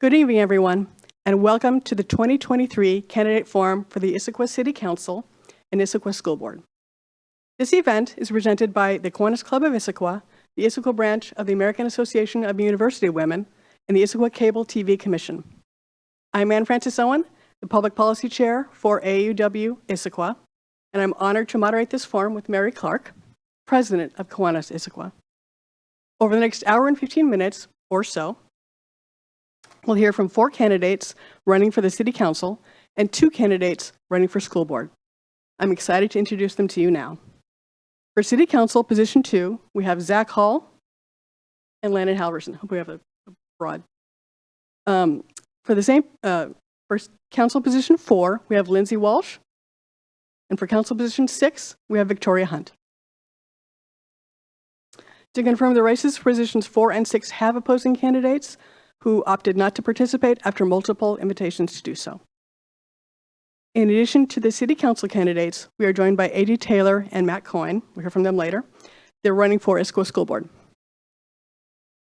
Good evening, everyone, and welcome to the 2023 Candidate Forum for the Issaquah City Council and Issaquah School Board. This event is presented by the Kiwanis Club of Issaquah, the Issaquah branch of the American Association of University Women, and the Issaquah Cable TV Commission. I'm Ann Francis Owen, the Public Policy Chair for AUW Issaquah, and I'm honored to moderate this forum with Mary Clark, President of Kiwanis Issaquah. Over the next hour and 15 minutes or so, we'll hear from 4 candidates running for the City Council and 2 candidates running for School Board. I'm excited to introduce them to you now. For City Council, position 2, we have Zach Hall and Landon Halverson. Hope we have a broad. For Council position 4, we have Lindsay Walsh. And for Council position 6, we have Victoria Hunt. To confirm, the races for positions 4 and 6 have opposing candidates who opted not to participate after multiple invitations to do so. In addition to the City Council candidates, we are joined by A.D. Taylor and Matt Coyne. We'll hear from them later. They're running for Issaquah School Board.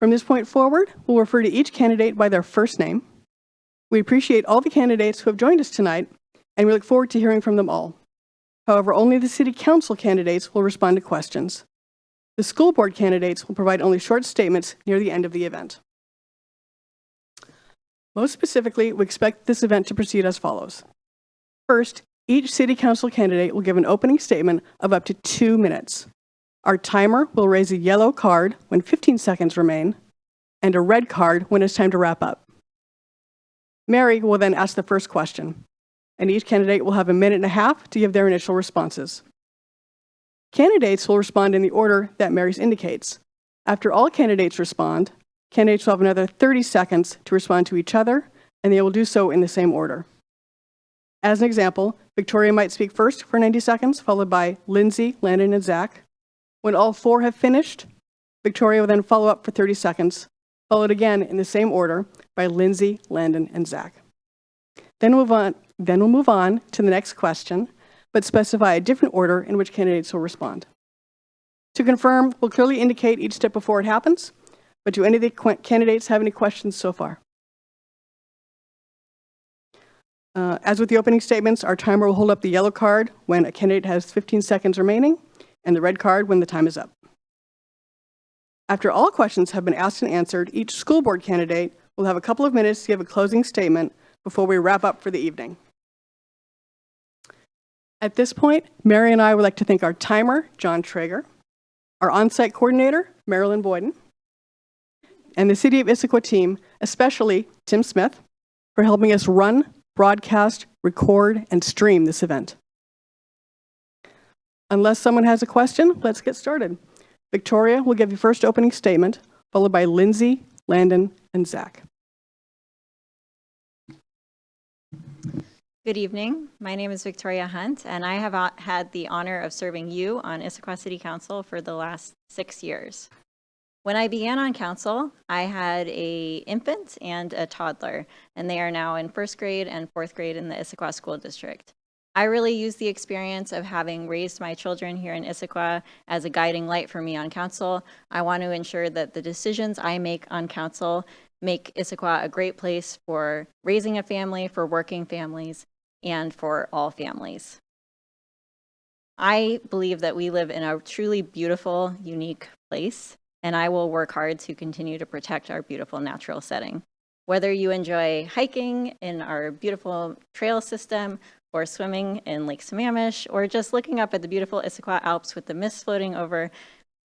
From this point forward, we'll refer to each candidate by their first name. We appreciate all the candidates who have joined us tonight, and we look forward to hearing from them all. However, only the City Council candidates will respond to questions. The School Board candidates will provide only short statements near the end of the event. Most specifically, we expect this event to proceed as follows. First, each City Council candidate will give an opening statement of up to 2 minutes. Our timer will raise a yellow card when 15 seconds remain, and a red card when it's time to wrap up. Mary will then ask the first question, and each candidate will have a minute and a half to give their initial responses. Candidates will respond in the order that Mary indicates. After all candidates respond, candidates will have another 30 seconds to respond to each other, and they will do so in the same order. As an example, Victoria might speak first for 90 seconds, followed by Lindsay, Landon, and Zach. When all 4 have finished, Victoria will then follow up for 30 seconds, followed again in the same order by Lindsay, Landon, and Zach. Then we'll move on to the next question, but specify a different order in which candidates will respond. To confirm, we'll clearly indicate each step before it happens, but do any of the candidates have any questions so far? As with the opening statements, our timer will hold up the yellow card when a candidate has 15 seconds remaining, and the red card when the time is up. After all questions have been asked and answered, each school board candidate will have a couple of minutes to give a closing statement before we wrap up for the evening. At this point, Mary and I would like to thank our timer, John Traeger, our on-site coordinator, Marilyn Boyden, and the City of Issaquah team, especially Tim Smith, for helping us run, broadcast, record, and stream this event. Unless someone has a question, let's get started. Victoria will give the first opening statement, followed by Lindsay, Landon, and Zach. Good evening. My name is Victoria Hunt, and I have had the honor of serving you on Issaquah City Council for the last 6 years. When I began on council, I had an infant and a toddler, and they are now in 1st grade and 4th grade in the Issaquah School District. I really use the experience of having raised my children here in Issaquah as a guiding light for me on council. I want to ensure that the decisions I make on council make Issaquah a great place for raising a family, for working families, and for all families. I believe that we live in a truly beautiful, unique place, and I will work hard to continue to protect our beautiful natural setting. Whether you enjoy hiking in our beautiful trail system, or swimming in Lake Sammamish, or just looking up at the beautiful Issaquah Alps with the mist floating over,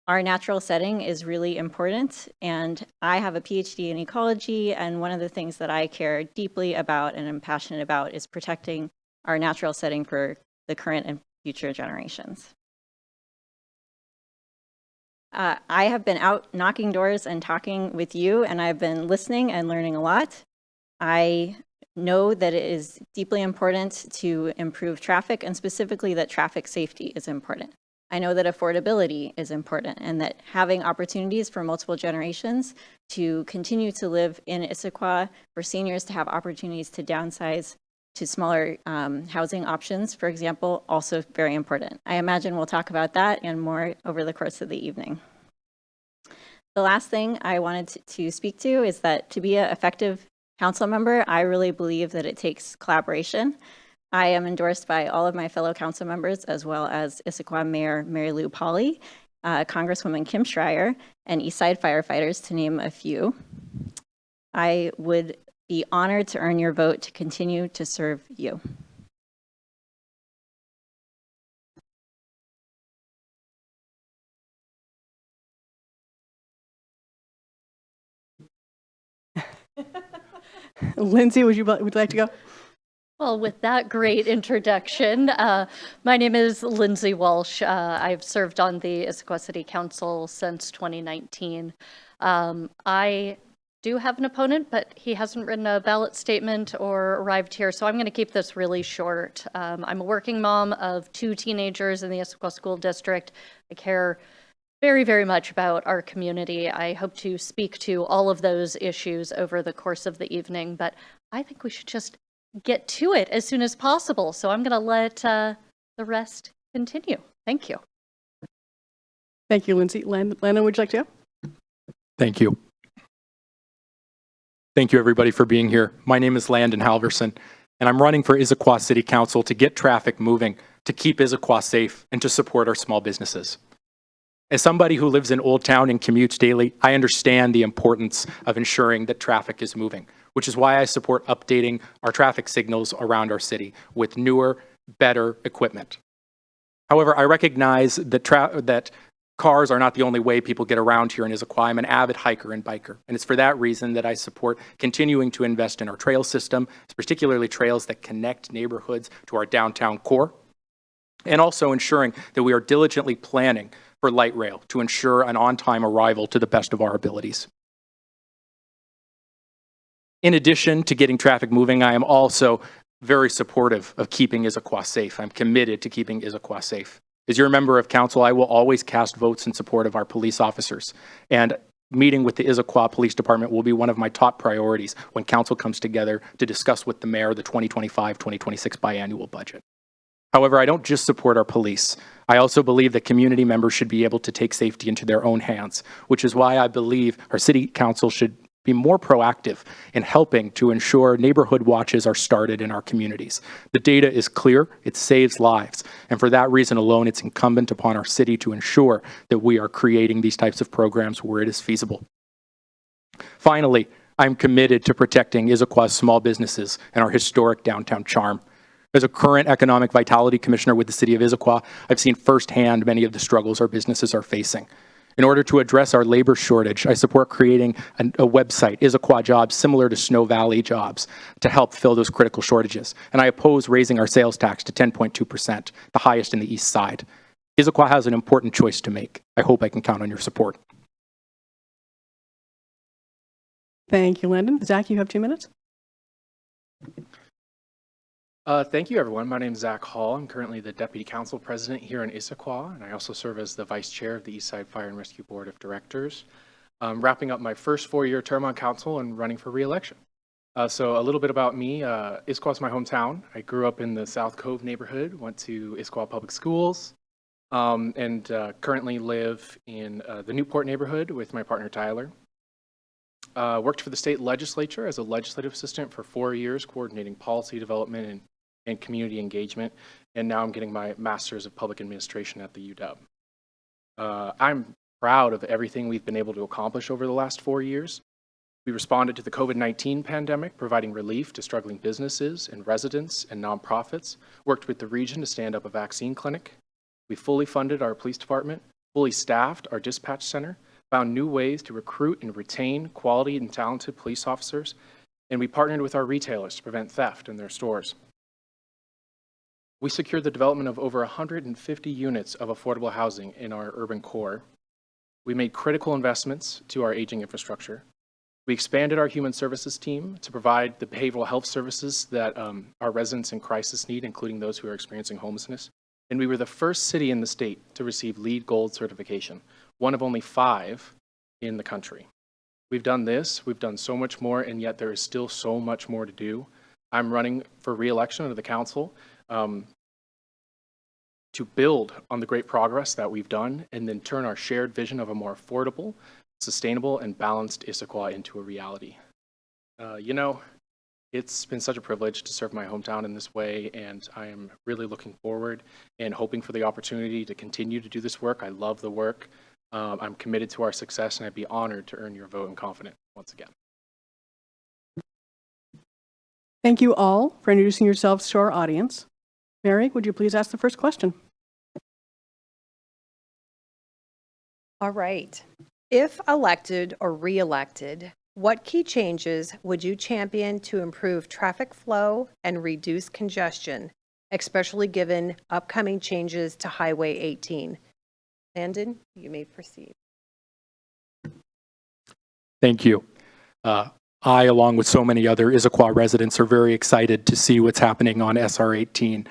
our natural setting is really important. And I have a PhD in ecology, and one of the things that I care deeply about and am passionate about is protecting our natural setting for the current and future generations. I have been out knocking doors and talking with you, and I've been listening and learning a lot. I know that it is deeply important to improve traffic, and specifically that traffic safety is important. I know that affordability is important, and that having opportunities for multiple generations to continue to live in Issaquah, for seniors to have opportunities to downsize to smaller housing options, for example, also very important. I imagine we'll talk about that and more over the course of the evening. The last thing I wanted to speak to is that to be an effective council member, I really believe that it takes collaboration. I am endorsed by all of my fellow council members, as well as Issaquah Mayor Mary Lou Pauley, Congresswoman Kim Schreier, and Eastside firefighters, to name a few. I would be honored to earn your vote to continue to serve you. Lindsay, would you like to go? Well, with that great introduction, my name is Lindsay Walsh. I've served on the Issaquah City Council since 2019. I do have an opponent, but he hasn't written a ballot statement or arrived here, so I'm going to keep this really short. I'm a working mom of 2 teenagers in the Issaquah School District. I care very, very much about our community. I hope to speak to all of those issues over the course of the evening, but I think we should just get to it as soon as possible. So I'm going to let the rest continue. Thank you. Thank you, Lindsay. Landon, would you like to go? Thank you. Thank you, everybody, for being here. My name is Landon Halverson, and I'm running for Issaquah City Council to get traffic moving, to keep Issaquah safe, and to support our small businesses. As somebody who lives in Old Town and commutes daily, I understand the importance of ensuring that traffic is moving, which is why I support updating our traffic signals around our city with newer, better equipment. However, I recognize that cars are not the only way people get around here in Issaquah. I'm an avid hiker and biker, and it's for that reason that I support continuing to invest in our trail system, particularly trails that connect neighborhoods to our downtown core, and also ensuring that we are diligently planning for light rail to ensure an on-time arrival to the best of our abilities. In addition to getting traffic moving, I am also very supportive of keeping Issaquah safe. I'm committed to keeping Issaquah safe. As you're a member of council, I will always cast votes in support of our police officers. And meeting with the Issaquah Police Department will be one of my top priorities when council comes together to discuss with the mayor the 2025-2026 biannual budget. However, I don't just support our police. I also believe that community members should be able to take safety into their own hands, which is why I believe our city council should be more proactive in helping to ensure neighborhood watches are started in our communities. The data is clear, it saves lives, and for that reason alone, it's incumbent upon our city to ensure that we are creating these types of programs where it is feasible. Finally, I'm committed to protecting Issaquah's small businesses and our historic downtown charm. As a current Economic Vitality Commissioner with the City of Issaquah, I've seen firsthand many of the struggles our businesses are facing. In order to address our labor shortage, I support creating a website, Issaquah Jobs, similar to Snow Valley Jobs, to help fill those critical shortages. And I oppose raising our sales tax to 10.2%, the highest in the East Side. Issaquah has an important choice to make. I hope I can count on your support. Thank you, Landon. Zach, you have 2 minutes. Thank you, everyone. My name is Zach Hall. I'm currently the Deputy Council President here in Issaquah, and I also serve as the Vice Chair of the Eastside Fire and Rescue Board of Directors. I'm wrapping up my first 4-year term on council and running for re-election. So a little bit about me. Issaquah is my hometown. I grew up in the South Cove neighborhood, went to Issaquah Public Schools, and currently live in the Newport neighborhood with my partner, Tyler. Worked for the state legislature as a legislative assistant for 4 years, coordinating policy development and community engagement, and now I'm getting my Master's of Public Administration at the UW. I'm proud of everything we've been able to accomplish over the last 4 years. We responded to the COVID-19 pandemic, providing relief to struggling businesses and residents and nonprofits, worked with the region to stand up a vaccine clinic. We fully funded our police department, fully staffed our dispatch center, found new ways to recruit and retain quality and talented police officers, and we partnered with our retailers to prevent theft in their stores. We secured the development of over 150 units of affordable housing in our urban core. We made critical investments to our aging infrastructure. We expanded our human services team to provide the behavioral health services that our residents in crisis need, including those who are experiencing homelessness. And we were the first city in the state to receive LEED Gold certification, one of only 5 in the country. We've done this, we've done so much more, and yet there is still so much more to do. I'm running for re-election to the council to build on the great progress that we've done and then turn our shared vision of a more affordable, sustainable, and balanced Issaquah into a reality. You know, it's been such a privilege to serve my hometown in this way, and I am really looking forward and hoping for the opportunity to continue to do this work. I love the work. I'm committed to our success, and I'd be honored to earn your vote and confidence once again. Thank you all for introducing yourselves to our audience. Mary, would you please ask the first question? All right. If elected or re-elected, what key changes would you champion to improve traffic flow and reduce congestion, especially given upcoming changes to Highway 18? Landon, you may proceed. Thank you. I, along with so many other Issaquah residents, are very excited to see what's happening on SR 18.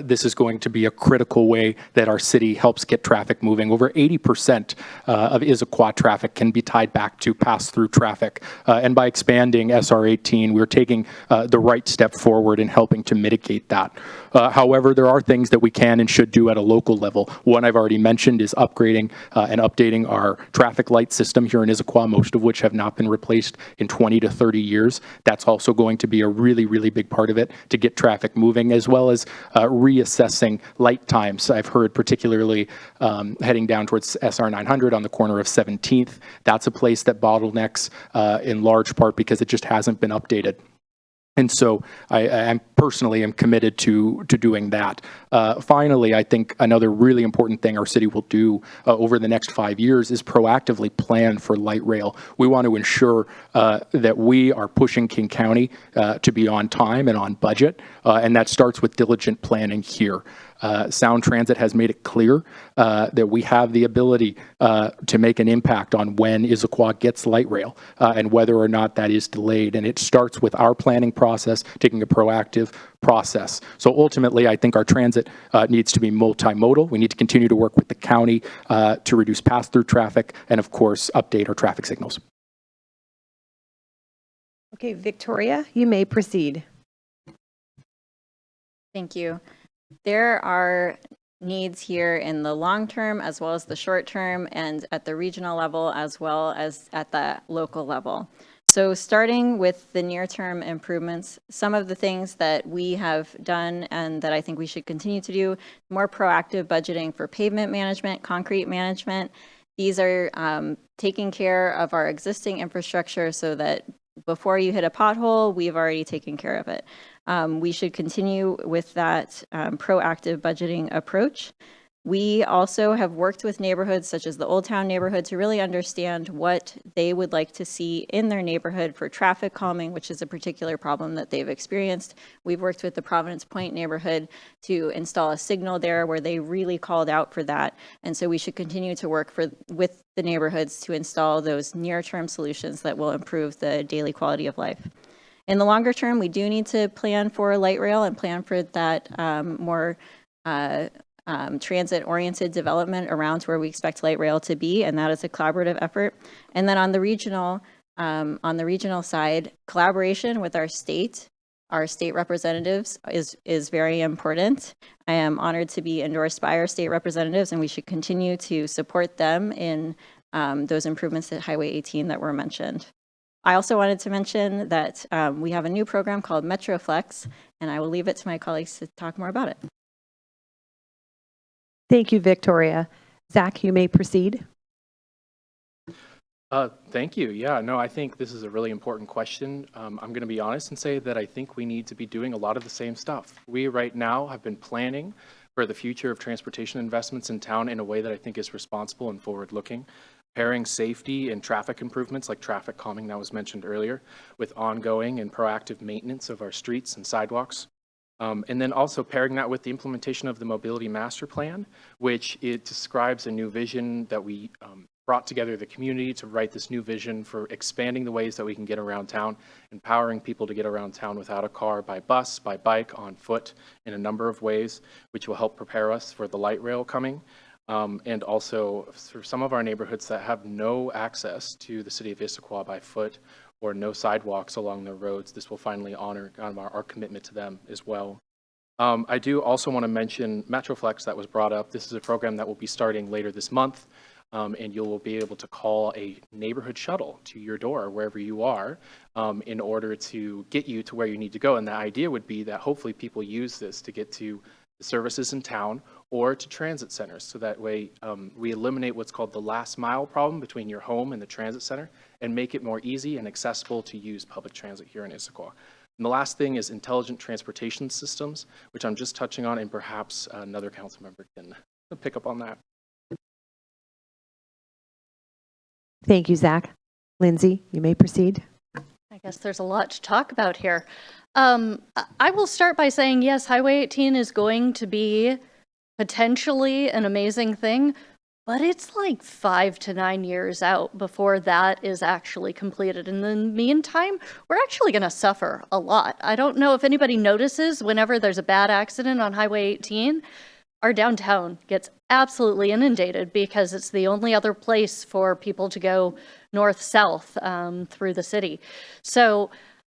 This is going to be a critical way that our city helps get traffic moving. Over 80% of Issaquah traffic can be tied back to pass-through traffic. And by expanding SR 18, we're taking the right step forward in helping to mitigate that. However, there are things that we can and should do at a local level. One I've already mentioned is upgrading and updating our traffic light system here in Issaquah, most of which have not been replaced in 20 to 30 years. That's also going to be a really, really big part of it to get traffic moving, as well as reassessing light times. I've heard particularly heading down towards SR 900 on the corner of 17th. That's a place that bottlenecks in large part because it just hasn't been updated. And so I personally am committed to doing that. Finally, I think another really important thing our city will do over the next 5 years is proactively plan for light rail. We want to ensure that we are pushing King County to be on time and on budget, and that starts with diligent planning here. Sound Transit has made it clear that we have the ability to make an impact on when Issaquah gets light rail and whether or not that is delayed. And it starts with our planning process, taking a proactive process. So ultimately, I think our transit needs to be multimodal. We need to continue to work with the county to reduce pass-through traffic and, of course, update our traffic signals. Okay, Victoria, you may proceed. Thank you. There are needs here in the long term as well as the short term and at the regional level as well as at the local level. So starting with the near-term improvements, some of the things that we have done and that I think we should continue to do, more proactive budgeting for pavement management, concrete management. These are taking care of our existing infrastructure so that before you hit a pothole, we've already taken care of it. We should continue with that proactive budgeting approach. We also have worked with neighborhoods such as the Old Town neighborhood to really understand what they would like to see in their neighborhood for traffic calming, which is a particular problem that they've experienced. We've worked with the Providence Point neighborhood to install a signal there where they really called out for that. And so we should continue to work with the neighborhoods to install those near-term solutions that will improve the daily quality of life. In the longer term, we do need to plan for light rail and plan for that more transit-oriented development around where we expect light rail to be, and that is a collaborative effort. And then on the regional side, collaboration with our state representatives is very important. I am honored to be endorsed by our state representatives, and we should continue to support them in those improvements at Highway 18 that were mentioned. I also wanted to mention that we have a new program called MetroFlex, and I will leave it to my colleagues to talk more about it. Thank you, Victoria. Zach, you may proceed. Thank you. Yeah, no, I think this is a really important question. I'm going to be honest and say that I think we need to be doing a lot of the same stuff. We right now have been planning for the future of transportation investments in town in a way that I think is responsible and forward-looking. Pairing safety and traffic improvements like traffic calming that was mentioned earlier with ongoing and proactive maintenance of our streets and sidewalks. And then also pairing that with the implementation of the Mobility Master Plan, which it describes a new vision that we brought together the community to write this new vision for expanding the ways that we can get around town, empowering people to get around town without a car, by bus, by bike, on foot, in a number of ways, which will help prepare us for the light rail coming. And also for some of our neighborhoods that have no access to the city of Issaquah by foot or no sidewalks along their roads, this will finally honor our commitment to them as well. I do also want to mention MetroFlex that was brought up. This is a program that will be starting later this month. and you'll be able to call a neighborhood shuttle to your door wherever you are in order to get you to where you need to go. And the idea would be that hopefully people use this to get to the services in town or to transit centers. So that way we eliminate what's called the last mile problem between your home and the transit center and make it more easy and accessible to use public transit here in Issaquah. And the last thing is intelligent transportation systems, which I'm just touching on, and perhaps another council member can pick up on that. Thank you, Zach. Lindsay, you may proceed. I guess there's a lot to talk about here. I will start by saying, yes, Highway 18 is going to be potentially an amazing thing, but it's like 5 to 9 years out before that is actually completed. In the meantime, we're actually going to suffer a lot. I don't know if anybody notices whenever there's a bad accident on Highway 18, our downtown gets absolutely inundated because it's the only other place for people to go north-south through the city. So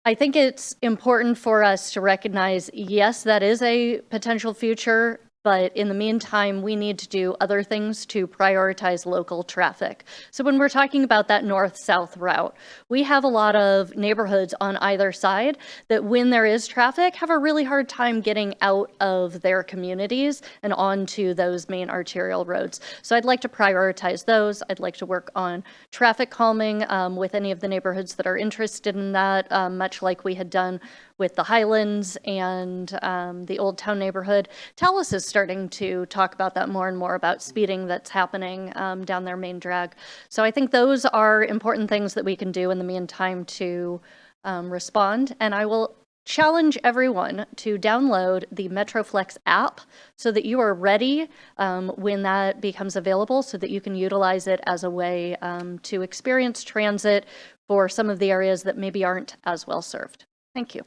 I think it's important for us to recognize, yes, that is a potential future, but in the meantime, we need to do other things to prioritize local traffic. So when we're talking about that north-south route, we have a lot of neighborhoods on either side that when there is traffic have a really hard time getting out of their communities and onto those main arterial roads. So I'd like to prioritize those. I'd like to work on traffic calming with any of the neighborhoods that are interested in that, much like we had done with the Highlands and the Old Town neighborhood. Tallis is starting to talk about that more and more, about speeding that's happening down their main drag. So I think those are important things that we can do in the meantime to respond. And I will challenge everyone to download the MetroFlex app so that you are ready when that becomes available, so that you can utilize it as a way to experience transit for some of the areas that maybe aren't as well served. Thank you.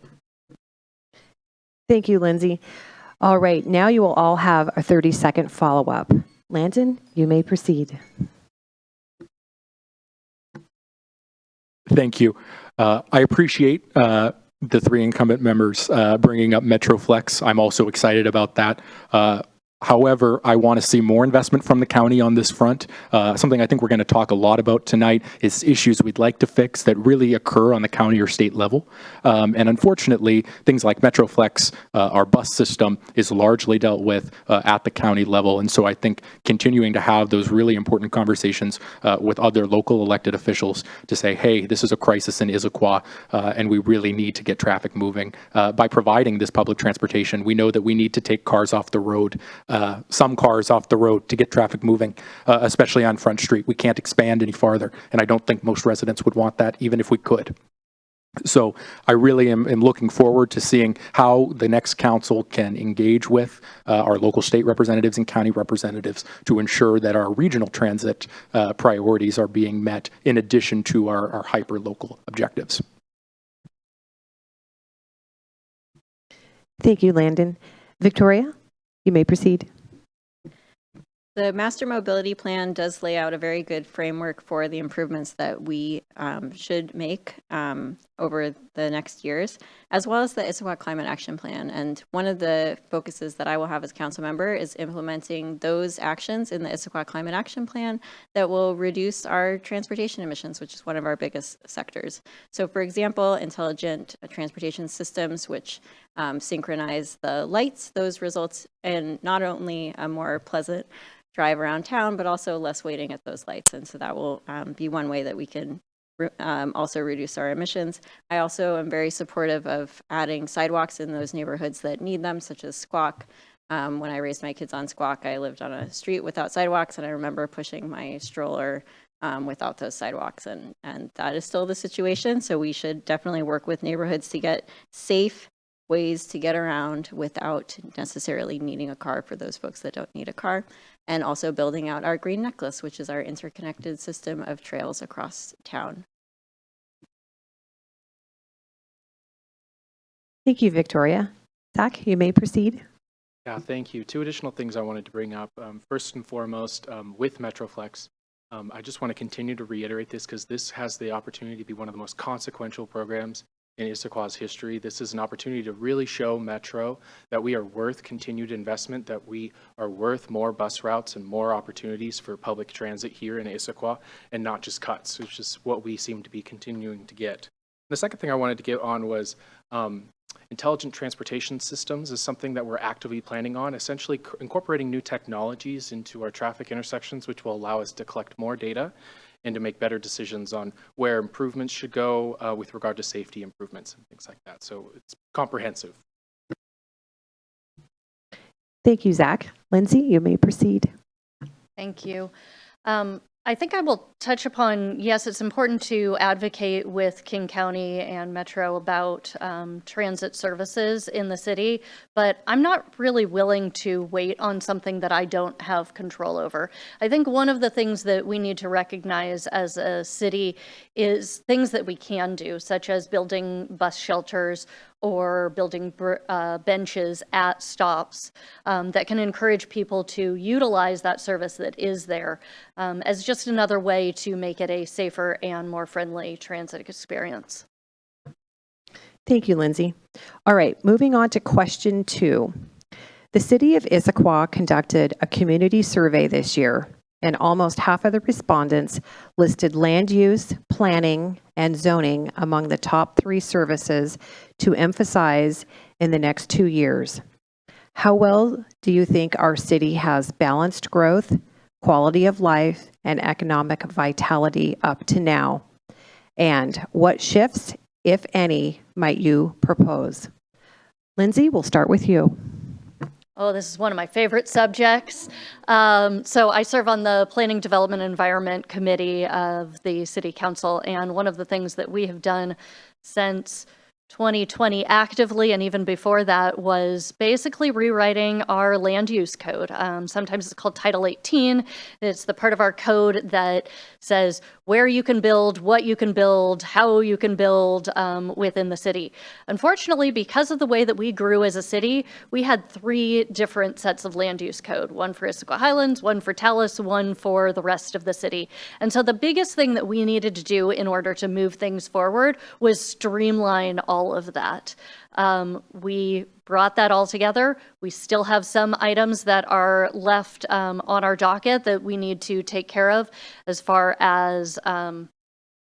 Thank you, Lindsay. All right, now you will all have a 30-second follow-up. Landon, you may proceed. Thank you. I appreciate the three incumbent members bringing up MetroFlex. I'm also excited about that. However, I want to see more investment from the county on this front. Something I think we're going to talk a lot about tonight is issues we'd like to fix that really occur on the county or state level. And unfortunately, things like MetroFlex, our bus system, is largely dealt with at the county level. And so I think continuing to have those really important conversations with other local elected officials to say, hey, this is a crisis in Issaquah, and we really need to get traffic moving. By providing this public transportation, we know that we need to take cars off the road. Some cars off the road to get traffic moving, especially on Front Street. We can't expand any farther, and I don't think most residents would want that, even if we could. So I really am looking forward to seeing how the next council can engage with our local state representatives and county representatives to ensure that our regional transit priorities are being met in addition to our hyper-local objectives. Thank you, Landon. Victoria, you may proceed. The Master Mobility Plan does lay out a very good framework for the improvements that we should make over the next years, as well as the Issaquah Climate Action Plan. And one of the focuses that I will have as council member is implementing those actions in the Issaquah Climate Action Plan that will reduce our transportation emissions, which is one of our biggest sectors. So for example, intelligent transportation systems, which synchronize the lights, those results in not only a more pleasant drive around town, but also less waiting at those lights. And so that will be one way that we can also reduce our emissions. I also am very supportive of adding sidewalks in those neighborhoods that need them, such as Squawk. When I raised my kids on Squawk, I lived on a street without sidewalks, and I remember pushing my stroller without those sidewalks. And that is still the situation. So we should definitely work with neighborhoods to get safe ways to get around without necessarily needing a car for those folks that don't need a car, and also building out our green necklace, which is our interconnected system of trails across town. Thank you, Victoria. Zach, you may proceed. Yeah, thank you. Two additional things I wanted to bring up. First and foremost, with MetroFlex, I just want to continue to reiterate this because this has the opportunity to be one of the most consequential programs in Issaquah's history. This is an opportunity to really show Metro that we are worth continued investment, that we are worth more bus routes and more opportunities for public transit here in Issaquah, and not just cuts, which is what we seem to be continuing to get. The second thing I wanted to get on was intelligent transportation systems is something that we're actively planning on, essentially incorporating new technologies into our traffic intersections, which will allow us to collect more data and to make better decisions on where improvements should go with regard to safety improvements and things like that. So it's comprehensive. Thank you, Zach. Lindsay, you may proceed. Thank you. I think I will touch upon, yes, it's important to advocate with King County and Metro about transit services in the city, but I'm not really willing to wait on something that I don't have control over. I think one of the things that we need to recognize as a city is things that we can do, such as building bus shelters or building benches at stops that can encourage people to utilize that service that is there as just another way to make it a safer and more friendly transit experience. Thank you, Lindsay. All right, moving on to question 2. The city of Issaquah conducted a community survey this year, and almost half of the respondents listed land use, planning, and zoning among the top 3 services to emphasize in the next 2 years. How well do you think our city has balanced growth, quality of life, and economic vitality up to now? And what shifts, if any, might you propose? Lindsay, we'll start with you. Oh, this is one of my favorite subjects. So I serve on the Planning, Development, and Environment Committee of the City Council, and one of the things that we have done since 2020 actively, and even before that, was basically rewriting our land use code. Sometimes it's called Title 18. It's the part of our code that says where you can build, what you can build, how you can build within the city. Unfortunately, because of the way that we grew as a city, we had 3 different sets of land use code, one for Issaquah Highlands, one for Tallis, one for the rest of the city. And so the biggest thing that we needed to do in order to move things forward was streamline all of that. We brought that all together. We still have some items that are left on our docket that we need to take care of as far as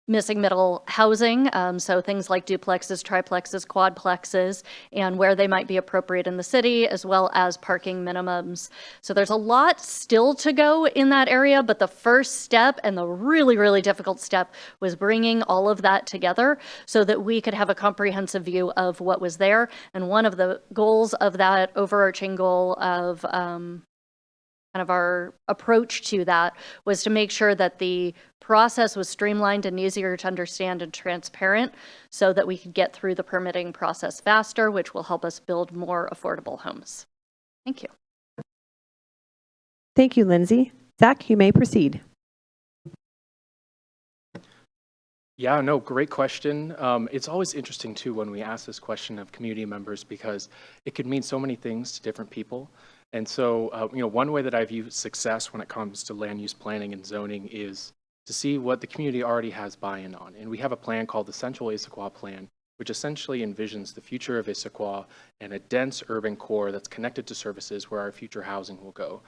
missing middle housing, so things like duplexes, triplexes, quadplexes, and where they might be appropriate in the city, as well as parking minimums. So there's a lot still to go in that area, but the first step and the really, really difficult step was bringing all of that together so that we could have a comprehensive view of what was there. And one of the goals of that overarching goal of kind of our approach to that was to make sure that the process was streamlined and easier to understand and transparent so that we could get through the permitting process faster, which will help us build more affordable homes. Thank you. Thank you, Lindsay. Zach, you may proceed. Yeah, no, great question. It's always interesting, too, when we ask this question of community members because it could mean so many things to different people. And so, one way that I view success when it comes to land use planning and zoning is to see what the community already has buy-in on. And we have a plan called the Central Issaquah Plan, which essentially envisions the future of Issaquah and a dense urban core that's connected to services where our future housing will go.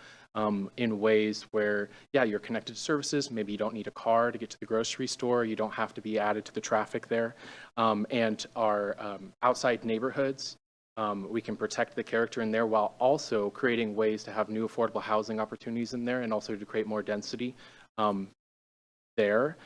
In ways where, yeah, you're connected to services. Maybe you don't need a car to get to the grocery store. You don't have to be added to the traffic there. And our outside neighborhoods, we can protect the character in there while also creating ways to have new affordable housing opportunities in there and also to create more density there.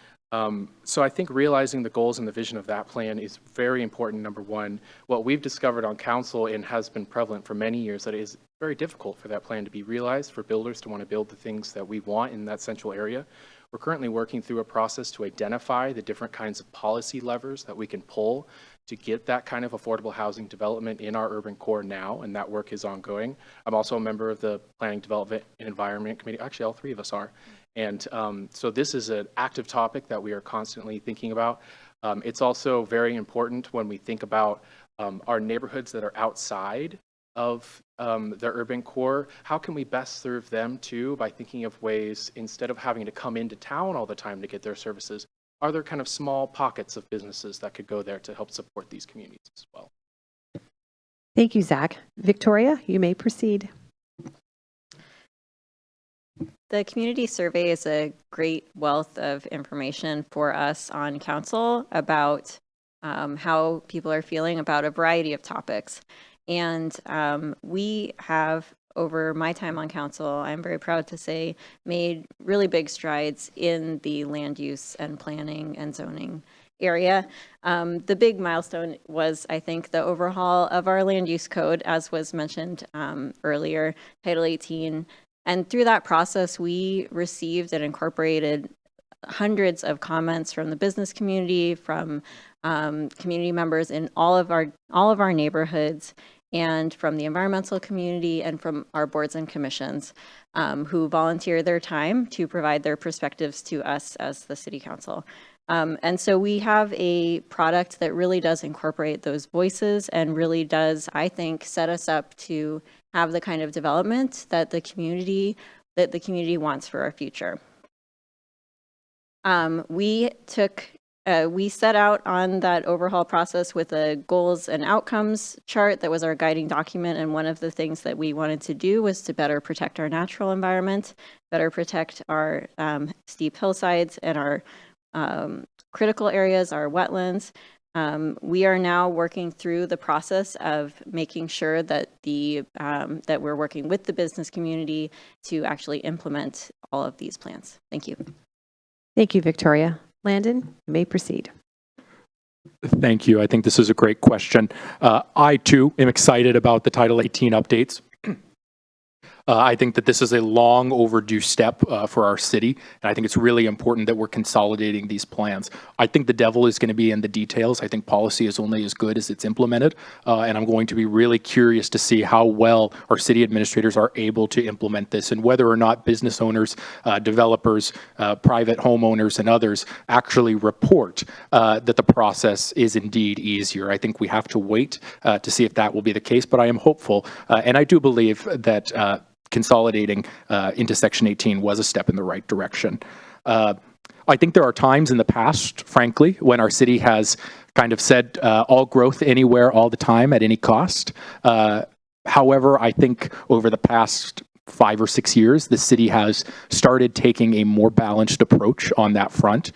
So I think realizing the goals and the vision of that plan is very important, number one. What we've discovered on council and has been prevalent for many years that it is very difficult for that plan to be realized, for builders to want to build the things that we want in that central area. We're currently working through a process to identify the different kinds of policy levers that we can pull to get that kind of affordable housing development in our urban core now, and that work is ongoing. I'm also a member of the Planning, Development, and Environment Committee. Actually, all 3 of us are. And so this is an active topic that we are constantly thinking about. It's also very important when we think about our neighborhoods that are outside of the urban core. How can we best serve them too by thinking of ways, instead of having to come into town all the time to get their services, are there kind of small pockets of businesses that could go there to help support these communities as well? Thank you, Zach. Victoria, you may proceed. The community survey is a great wealth of information for us on council about how people are feeling about a variety of topics. And we have, over my time on council, I'm very proud to say, made really big strides in the land use and planning and zoning area. The big milestone was, I think, the overhaul of our land use code, as was mentioned earlier, Title 18. And through that process, we received and incorporated hundreds of comments from the business community, from community members in all of our neighborhoods, and from the environmental community, and from our boards and commissions, who volunteer their time to provide their perspectives to us as the City Council. And so we have a product that really does incorporate those voices and really does, I think, set us up to have the kind of development that the community wants for our future. We set out on that overhaul process with a goals and outcomes chart that was our guiding document, and one of the things that we wanted to do was to better protect our natural environment, better protect our steep hillsides and our critical areas, our wetlands. We are now working through the process of making sure that that we're working with the business community to actually implement all of these plans. Thank you. Thank you, Victoria. Landon, you may proceed. Thank you. I think this is a great question. I, too, am excited about the Title 18 updates. I think that this is a long overdue step for our city, and I think it's really important that we're consolidating these plans. I think the devil is going to be in the details. I think policy is only as good as it's implemented, and I'm going to be really curious to see how well our city administrators are able to implement this, and whether or not business owners, developers, private homeowners, and others actually report that the process is indeed easier. I think we have to wait to see if that will be the case, but I am hopeful, and I do believe that consolidating into Section 18 was a step in the right direction. I think there are times in the past, frankly, when our city has kind of said all growth anywhere, all the time, at any cost. However, I think over the past 5 or 6 years, the city has started taking a more balanced approach on that front.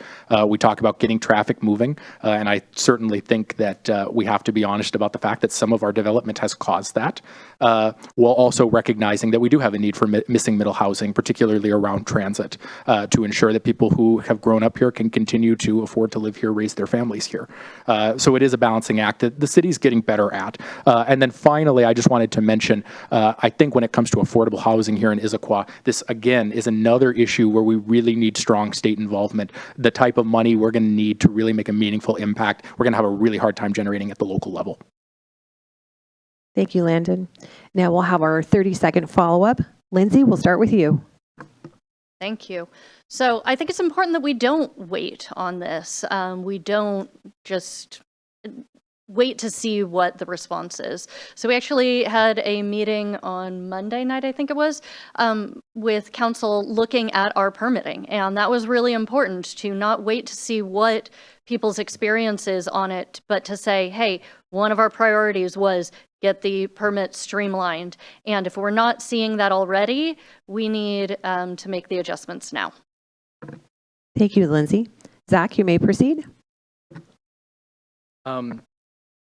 We talk about getting traffic moving, and I certainly think that we have to be honest about the fact that some of our development has caused that, while also recognizing that we do have a need for missing middle housing, particularly around transit, to ensure that people who have grown up here can continue to afford to live here, raise their families here. So it is a balancing act that the city's getting better at. And then finally, I just wanted to mention, I think when it comes to affordable housing here in Issaquah, this again is another issue where we really need strong state involvement. The type of money we're going to need to really make a meaningful impact, we're going to have a really hard time generating at the local level. Thank you, Landon. Now we'll have our 30-second follow-up. Lindsay, we'll start with you. Thank you. So I think it's important that we don't wait on this. We don't just wait to see what the response is. So we actually had a meeting on Monday night, I think it was, with council looking at our permitting. And that was really important, to not wait to see what people's experience is on it, but to say, hey, one of our priorities was get the permit streamlined. And if we're not seeing that already, we need to make the adjustments now. Thank you, Lindsay. Zach, you may proceed.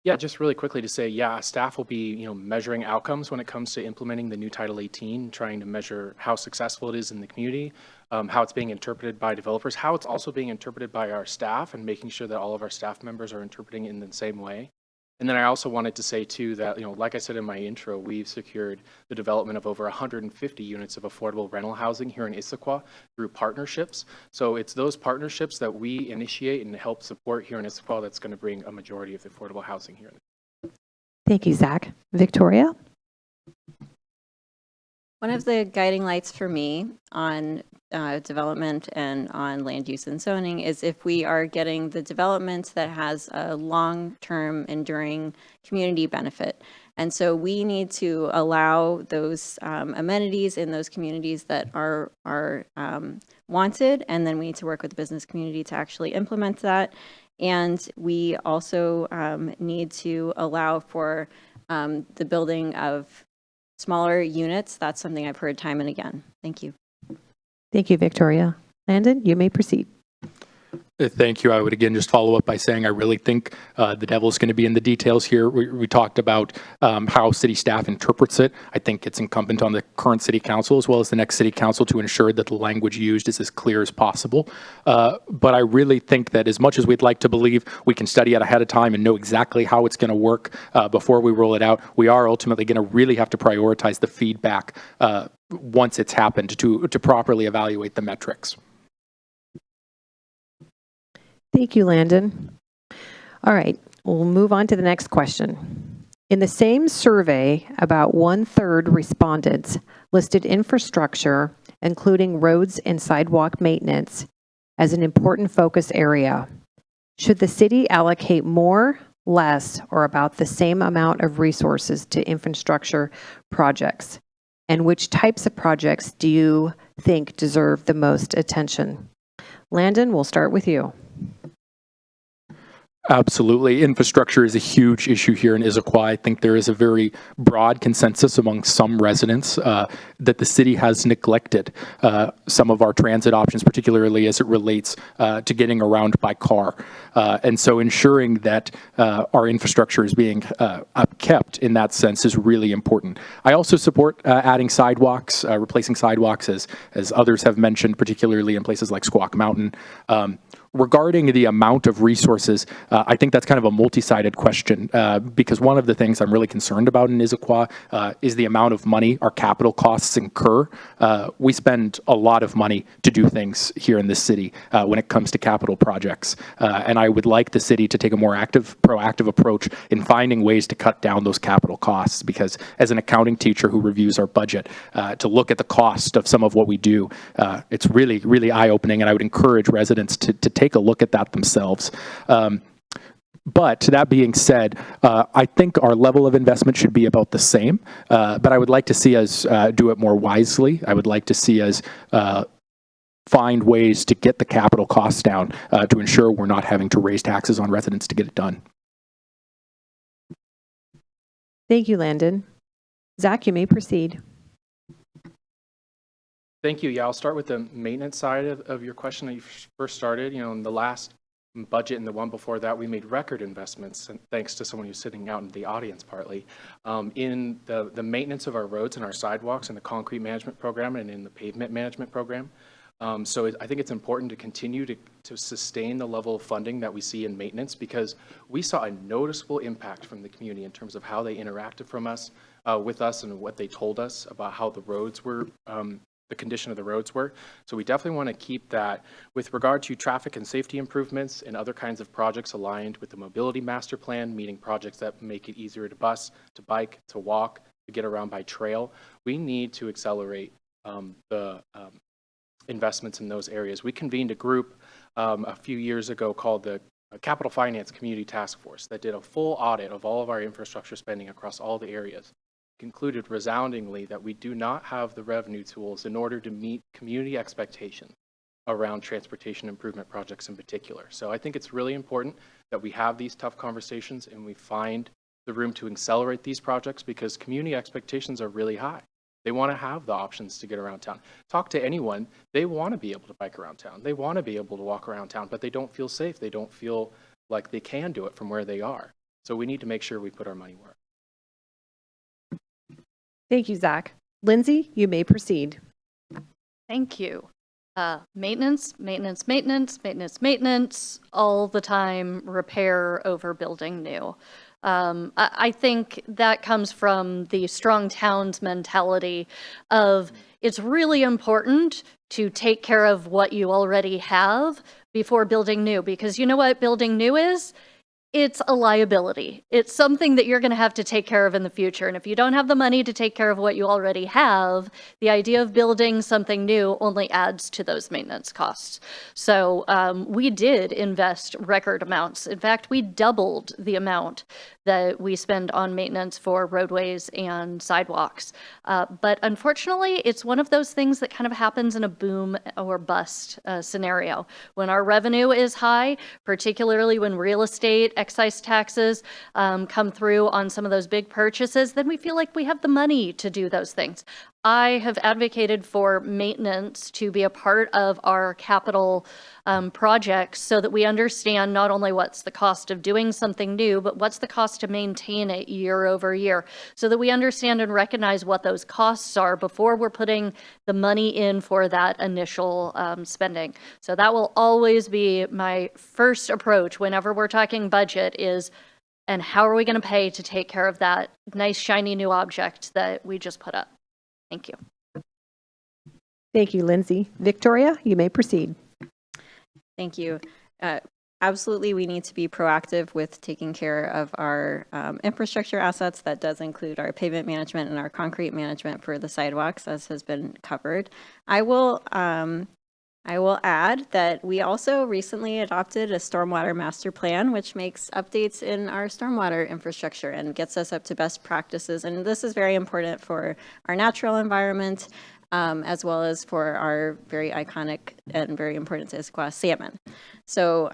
Yeah, just really quickly to say, yeah, staff will be, measuring outcomes when it comes to implementing the new Title 18, trying to measure how successful it is in the community, how it's being interpreted by developers, how it's also being interpreted by our staff, and making sure that all of our staff members are interpreting it in the same way. And then I also wanted to say too that, like I said in my intro, we've secured the development of over 150 units of affordable rental housing here in Issaquah through partnerships. So it's those partnerships that we initiate and help support here in Issaquah that's going to bring a majority of the affordable housing here. Thank you, Zach. Victoria? One of the guiding lights for me on development and on land use and zoning is if we are getting the development that has a long-term enduring community benefit. And so we need to allow those amenities in those communities that are wanted, and then we need to work with the business community to actually implement that. And we also need to allow for the building of smaller units. That's something I've heard time and again. Thank you. Thank you, Victoria. Landon, you may proceed. Thank you. I would again just follow up by saying I really think the devil is going to be in the details here. We talked about how city staff interprets it. I think it's incumbent on the current city council as well as the next city council to ensure that the language used is as clear as possible. But I really think that as much as we'd like to believe we can study it ahead of time and know exactly how it's going to work before we roll it out, we are ultimately going to really have to prioritize the feedback once it's happened to properly evaluate the metrics. Thank you, Landon. All right, we'll move on to the next question. In the same survey, about 1/3 respondents listed infrastructure, including roads and sidewalk maintenance, as an important focus area. Should the city allocate more, less, or about the same amount of resources to infrastructure projects? And which types of projects do you think deserve the most attention? Landon, we'll start with you. Absolutely. Infrastructure is a huge issue here in Issaquah. I think there is a very broad consensus among some residents that the city has neglected some of our transit options, particularly as it relates to getting around by car. And so ensuring that our infrastructure is being upkept in that sense is really important. I also support adding sidewalks, replacing sidewalks, as others have mentioned, particularly in places like Squawk Mountain. Regarding the amount of resources, I think that's kind of a multi-sided question because one of the things I'm really concerned about in Issaquah is the amount of money our capital costs incur. We spend a lot of money to do things here in this city when it comes to capital projects. And I would like the city to take a more proactive approach in finding ways to cut down those capital costs because as an accounting teacher who reviews our budget, to look at the cost of some of what we do, it's really, really eye-opening, and I would encourage residents to take a look at that themselves. But that being said, I think our level of investment should be about the same, but I would like to see us do it more wisely. I would like to see us find ways to get the capital costs down to ensure we're not having to raise taxes on residents to get it done. Thank you, Landon. Zach, you may proceed. Thank you. Yeah, I'll start with the maintenance side of your question that you first started. You know, in the last budget and the one before that, we made record investments, and thanks to someone who's sitting out in the audience partly, in the maintenance of our roads and our sidewalks and the concrete management program and in the pavement management program. So I think it's important to continue to sustain the level of funding that we see in maintenance because we saw a noticeable impact from the community in terms of how they interacted with us and what they told us about how the roads were, the condition of the roads were. So we definitely want to keep that. With regard to traffic and safety improvements and other kinds of projects aligned with the mobility master plan, meaning projects that make it easier to bus, to bike, to walk, to get around by trail, we need to accelerate the investments in those areas. We convened a group a few years ago called the Capital Finance Community Task Force that did a full audit of all of our infrastructure spending across all the areas. Concluded resoundingly that we do not have the revenue tools in order to meet community expectations around transportation improvement projects in particular. So I think it's really important that we have these tough conversations and we find the room to accelerate these projects because community expectations are really high. They want to have the options to get around town. Talk to anyone, they want to be able to bike around town. They want to be able to walk around town, but they don't feel safe. They don't feel like they can do it from where they are. So we need to make sure we put our money where. Thank you, Zach. Lindsay, you may proceed. Thank you. Maintenance, maintenance, maintenance, maintenance, maintenance, all the time, repair over building new. I think that comes from the strong towns mentality of it's really important to take care of what you already have before building new, because you know what building new is? it's a liability. It's something that you're going to have to take care of in the future. And if you don't have the money to take care of what you already have, the idea of building something new only adds to those maintenance costs. So we did invest record amounts. In fact, we doubled the amount that we spend on maintenance for roadways and sidewalks. But unfortunately, it's one of those things that kind of happens in a boom or bust scenario. When our revenue is high, particularly when real estate, excise taxes come through on some of those big purchases, then we feel like we have the money to do those things. I have advocated for maintenance to be a part of our capital projects so that we understand not only what's the cost of doing something new, but what's the cost to maintain it year over year, so that we understand and recognize what those costs are before we're putting the money in for that initial spending. So that will always be my first approach whenever we're talking budget is, and how are we going to pay to take care of that nice shiny new object that we just put up? Thank you. Thank you, Lindsay. Victoria, you may proceed. Thank you. Absolutely, we need to be proactive with taking care of our infrastructure assets. That does include our pavement management and our concrete management for the sidewalks, as has been covered. I will add that we also recently adopted a stormwater master plan, which makes updates in our stormwater infrastructure and gets us up to best practices. And this is very important for our natural environment, as well as for our very iconic and very important to Issaquah salmon. So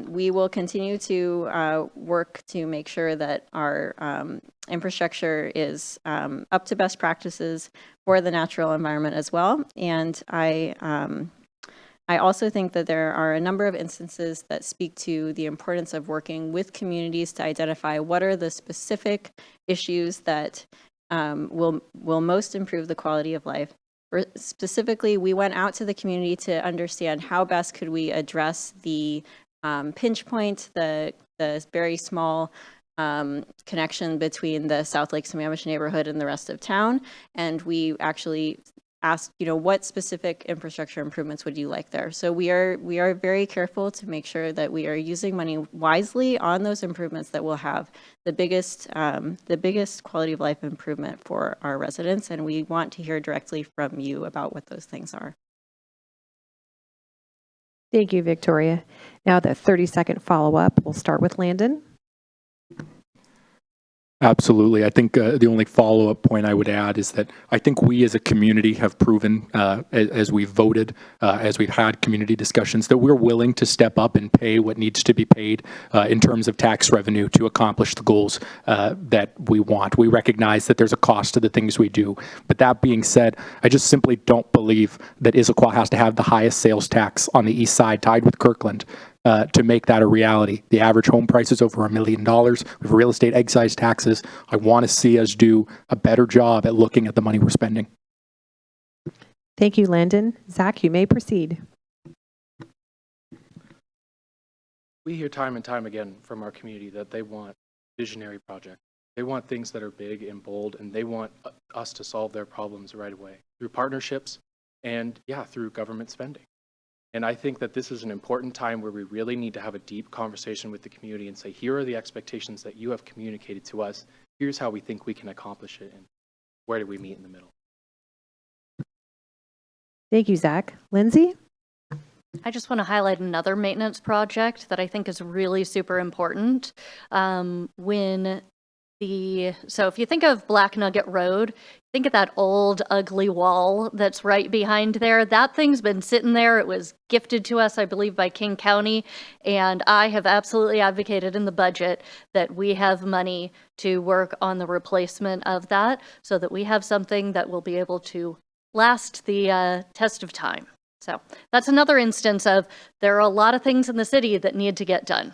we will continue to work to make sure that our infrastructure is up to best practices for the natural environment as well. And I also think that there are a number of instances that speak to the importance of working with communities to identify what are the specific issues that will most improve the quality of life. Specifically, we went out to the community to understand how best could we address the pinch point, the very small connection between the South Lake Sammamish neighborhood and the rest of town. And we actually asked, what specific infrastructure improvements would you like there? So we are very careful to make sure that we are using money wisely on those improvements that will have the biggest quality of life improvement for our residents. And we want to hear directly from you about what those things are. Thank you, Victoria. Now the 30-second follow-up. We'll start with Landon. Absolutely. I think the only follow-up point I would add is that I think we as a community have proven, as we've voted, as we've had community discussions, that we're willing to step up and pay what needs to be paid in terms of tax revenue to accomplish the goals that we want. We recognize that there's a cost to the things we do. But that being said, I just simply don't believe that Issaquah has to have the highest sales tax on the east side, tied with Kirkland, to make that a reality. The average home price is over $1 million. With real estate excise taxes, I want to see us do a better job at looking at the money we're spending. Thank you, Landon. Zach, you may proceed. We hear time and time again from our community that they want visionary projects. They want things that are big and bold, and they want us to solve their problems right away through partnerships and, through government spending. And I think that this is an important time where we really need to have a deep conversation with the community and say, here are the expectations that you have communicated to us. Here's how we think we can accomplish it. And where do we meet in the middle? Thank you, Zach. Lindsay? I just want to highlight another maintenance project that I think is really super important. So if you think of Black Nugget Road, think of that old ugly wall that's right behind there. That thing's been sitting there. It was gifted to us, I believe, by King County. And I have absolutely advocated in the budget that we have money to work on the replacement of that so that we have something that will be able to last the test of time. So that's another instance of there are a lot of things in the city that need to get done.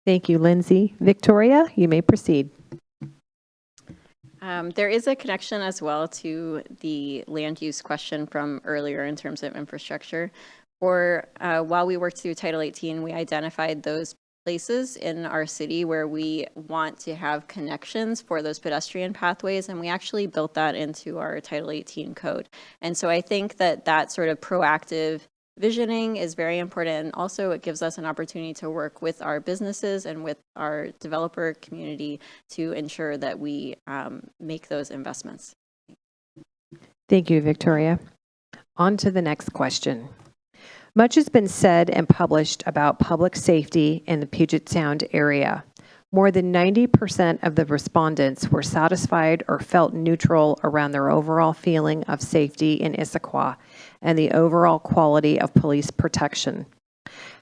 Thank you, Lindsay. Victoria, you may proceed. There is a connection as well to the land use question from earlier in terms of infrastructure. While we worked through Title 18, we identified those places in our city where we want to have connections for those pedestrian pathways, and we actually built that into our Title 18 code. And so I think that sort of proactive visioning is very important. And also it gives us an opportunity to work with our businesses and with our developer community to ensure that we make those investments. Thank you, Victoria. On to the next question. Much has been said and published about public safety in the Puget Sound area. More than 90% of the respondents were satisfied or felt neutral around their overall feeling of safety in Issaquah and the overall quality of police protection.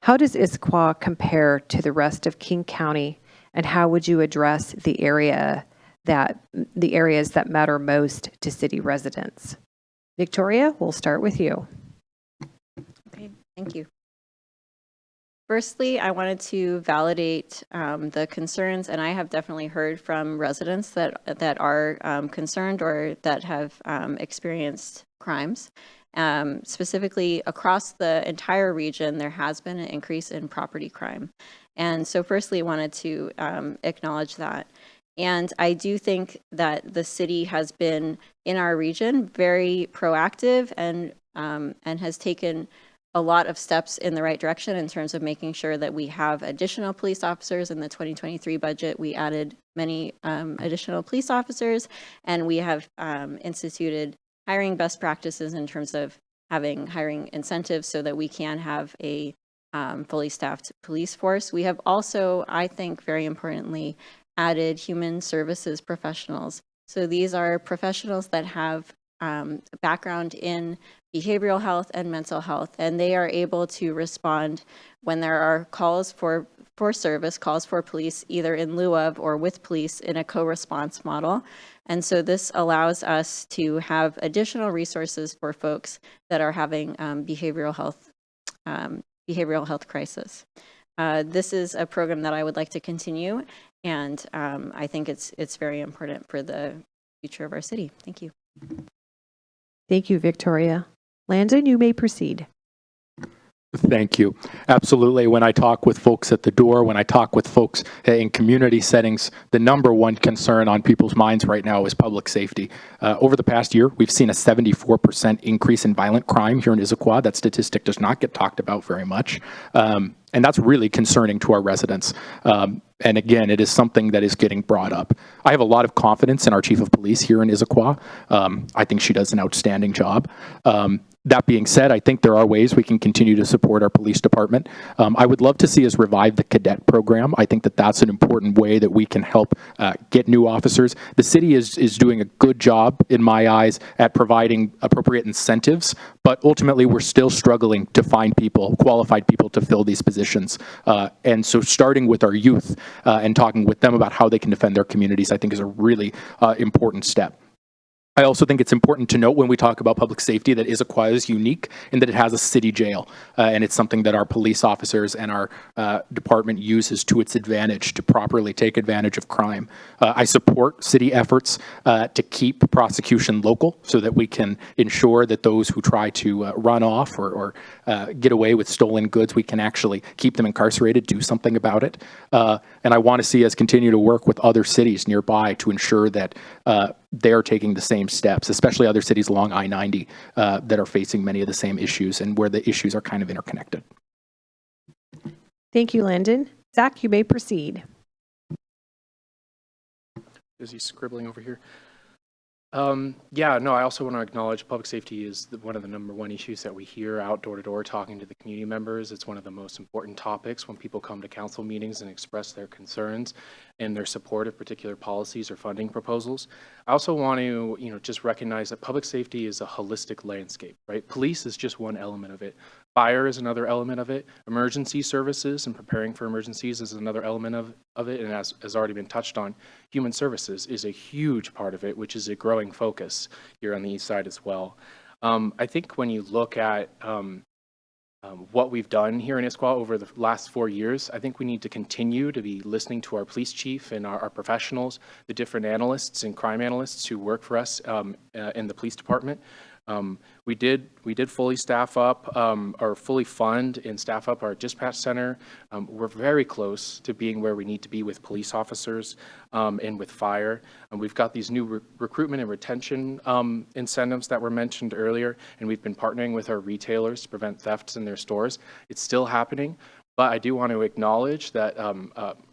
How does Issaquah compare to the rest of King County, and how would you address the areas that matter most to city residents? Victoria, we'll start with you. Okay, thank you. Firstly, I wanted to validate the concerns, and I have definitely heard from residents that are concerned or that have experienced crimes. Specifically, across the entire region, there has been an increase in property crime. And so firstly, I wanted to acknowledge that. And I do think that the city has been, in our region, very proactive and has taken a lot of steps in the right direction in terms of making sure that we have additional police officers. In the 2023 budget, we added many additional police officers, and we have instituted hiring best practices in terms of having hiring incentives so that we can have a fully staffed police force. We have also, I think very importantly, added human services professionals. So these are professionals that have background in behavioral health and mental health, and they are able to respond when there are calls for service, calls for police, either in lieu of or with police in a co-response model. And so this allows us to have additional resources for folks that are having behavioral health crisis. This is a program that I would like to continue, and I think it's very important for the future of our city. Thank you. Thank you, Victoria. Landon, you may proceed. Thank you. Absolutely. When I talk with folks at the door, when I talk with folks in community settings, the number one concern on people's minds right now is public safety. Over the past year, we've seen a 74% increase in violent crime here in Issaquah. That statistic does not get talked about very much. And that's really concerning to our residents. And again, it is something that is getting brought up. I have a lot of confidence in our chief of police here in Issaquah. I think she does an outstanding job. That being said, I think there are ways we can continue to support our police department. I would love to see us revive the cadet program. I think that that's an important way that we can help get new officers. The city is doing a good job, in my eyes, at providing appropriate incentives, but ultimately we're still struggling to find people, qualified people to fill these positions. And so starting with our youth and talking with them about how they can defend their communities, I think is a really important step. I also think it's important to note when we talk about public safety that Issaquah is unique in that it has a city jail, and it's something that our police officers and our department uses to its advantage to properly take advantage of crime. I support city efforts to keep prosecution local so that we can ensure that those who try to run off or get away with stolen goods, we can actually keep them incarcerated, do something about it. And I want to see us continue to work with other cities nearby to ensure that they're taking the same steps, especially other cities along I-90 that are facing many of the same issues and where the issues are kind of interconnected. Thank you, Landon. Zach, you may proceed. Is he scribbling over here? Yeah, no, I also want to acknowledge public safety is one of the number one issues that we hear out door to door talking to the community members. It's one of the most important topics when people come to council meetings and express their concerns and their support of particular policies or funding proposals. I also want to, just recognize that public safety is a holistic landscape, right? Police is just one element of it. Fire is another element of it. Emergency services and preparing for emergencies is another element of it. And as has already been touched on, human services is a huge part of it, which is a growing focus here on the east side as well. I think when you look at what we've done here in Issaquah over the last 4 years, I think we need to continue to be listening to our police chief and our professionals, the different analysts and crime analysts who work for us in the police department. We did fully staff up, or fully fund and staff up our dispatch center. We're very close to being where we need to be with police officers and with fire. And we've got these new recruitment and retention incentives that were mentioned earlier, and we've been partnering with our retailers to prevent thefts in their stores. It's still happening. But I do want to acknowledge that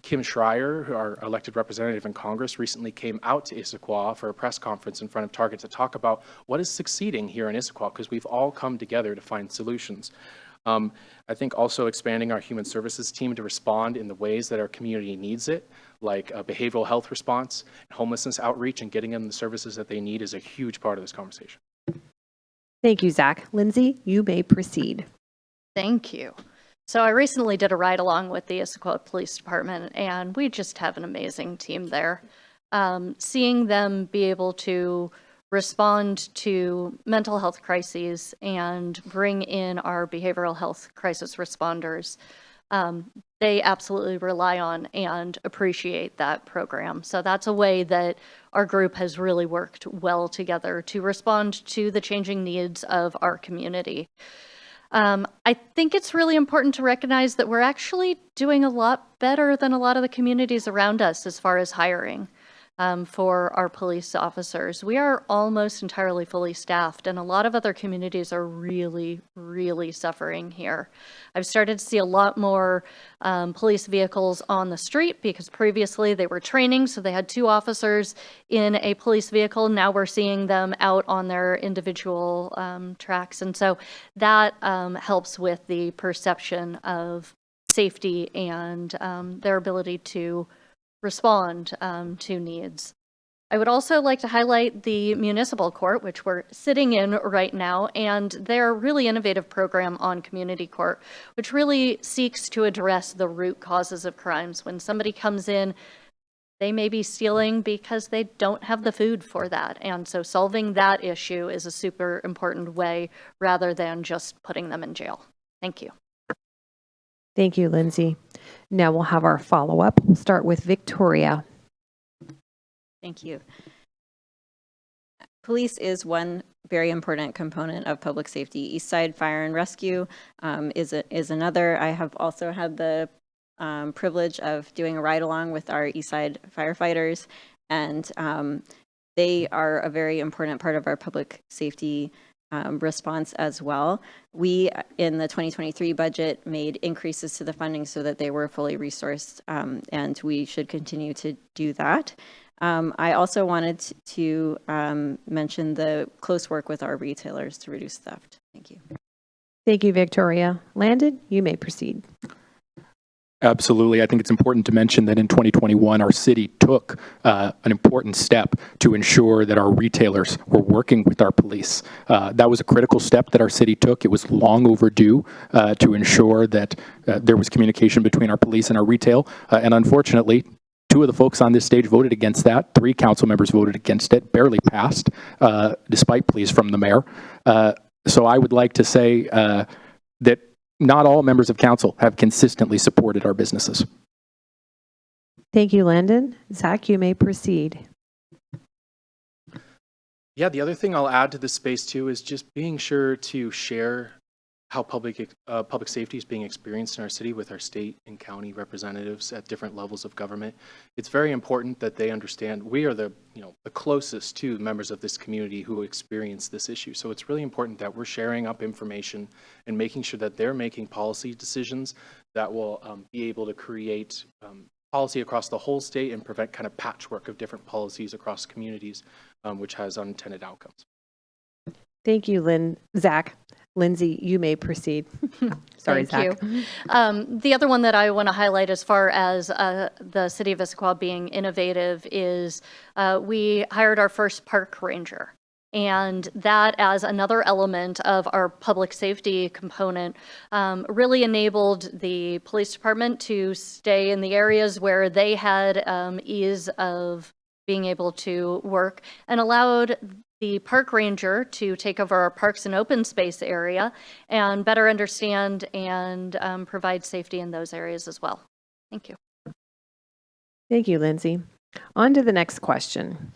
Kim Schreier, our elected representative in Congress, recently came out to Issaquah for a press conference in front of Target to talk about what is succeeding here in Issaquah, because we've all come together to find solutions. I think also expanding our human services team to respond in the ways that our community needs it, like behavioral health response, homelessness outreach, and getting them the services that they need is a huge part of this conversation. Thank you, Zach. Lindsay, you may proceed. Thank you. So I recently did a ride along with the Issaquah Police Department, and we just have an amazing team there. Seeing them be able to respond to mental health crises and bring in our behavioral health crisis responders, they absolutely rely on and appreciate that program. So that's a way that our group has really worked well together to respond to the changing needs of our community. I think it's really important to recognize that we're actually doing a lot better than a lot of the communities around us as far as hiring for our police officers. We are almost entirely fully staffed, and a lot of other communities are really, really suffering here. I've started to see a lot more police vehicles on the street because previously they were training, so they had 2 officers in a police vehicle. Now we're seeing them out on their individual tracks, and so that helps with the perception of safety and their ability to respond to needs. I would also like to highlight the municipal court, which we're sitting in right now, and their really innovative program on community court, which really seeks to address the root causes of crimes. When somebody comes in, they may be stealing because they don't have the food for that. And so solving that issue is a super important way rather than just putting them in jail. Thank you. Thank you, Lindsay. Now we'll have our follow-up. We'll start with Victoria. Thank you. Police is one very important component of public safety. Eastside Fire and Rescue is another. I have also had the privilege of doing a ride-along with our Eastside firefighters, and they are a very important part of our public safety response as well. We, in the 2023 budget, made increases to the funding so that they were fully resourced, and we should continue to do that. I also wanted to mention the close work with our retailers to reduce theft. Thank you. Thank you, Victoria. Landon, you may proceed. Absolutely. I think it's important to mention that in 2021, our city took an important step to ensure that our retailers were working with our police. That was a critical step that our city took. It was long overdue to ensure that there was communication between our police and our retail. And unfortunately, 2 of the folks on this stage voted against that. 3 council members voted against it, barely passed, despite pleas from the mayor. So I would like to say that not all members of council have consistently supported our businesses. Thank you, Landon. Zach, you may proceed. Yeah, the other thing I'll add to this space too is just being sure to share how public safety is being experienced in our city with our state and county representatives at different levels of government. It's very important that they understand we are the closest to members of this community who experience this issue. So it's really important that we're sharing up information and making sure that they're making policy decisions that will be able to create policy across the whole state and prevent kind of patchwork of different policies across communities, which has unintended outcomes. Thank you, Zach. Lindsay, you may proceed. Sorry, Thank Zach. you. The other one that I want to highlight as far as the city of Issaquah being innovative is we hired our first park ranger. And that, as another element of our public safety component, really enabled the police department to stay in the areas where they had ease of being able to work, and allowed the park ranger to take over our parks and open space area and better understand and provide safety in those areas as well. Thank you. Thank you, Lindsay. On to the next question.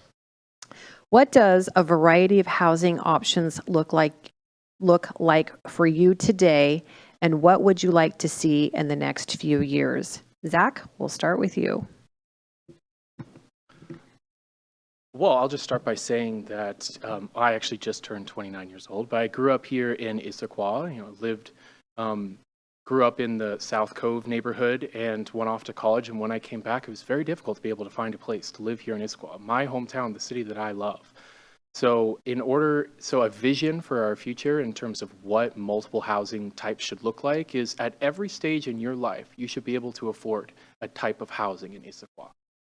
What does a variety of housing options look like for you today, and what would you like to see in the next few years? Zach, we'll start with you. Well, I'll just start by saying that I actually just turned 29 years old, but I grew up here in Issaquah, grew up in the South Cove neighborhood and went off to college. And when I came back, it was very difficult to be able to find a place to live here in Issaquah, my hometown, the city that I love. So a vision for our future in terms of what multiple housing types should look like is at every stage in your life, you should be able to afford a type of housing in Issaquah.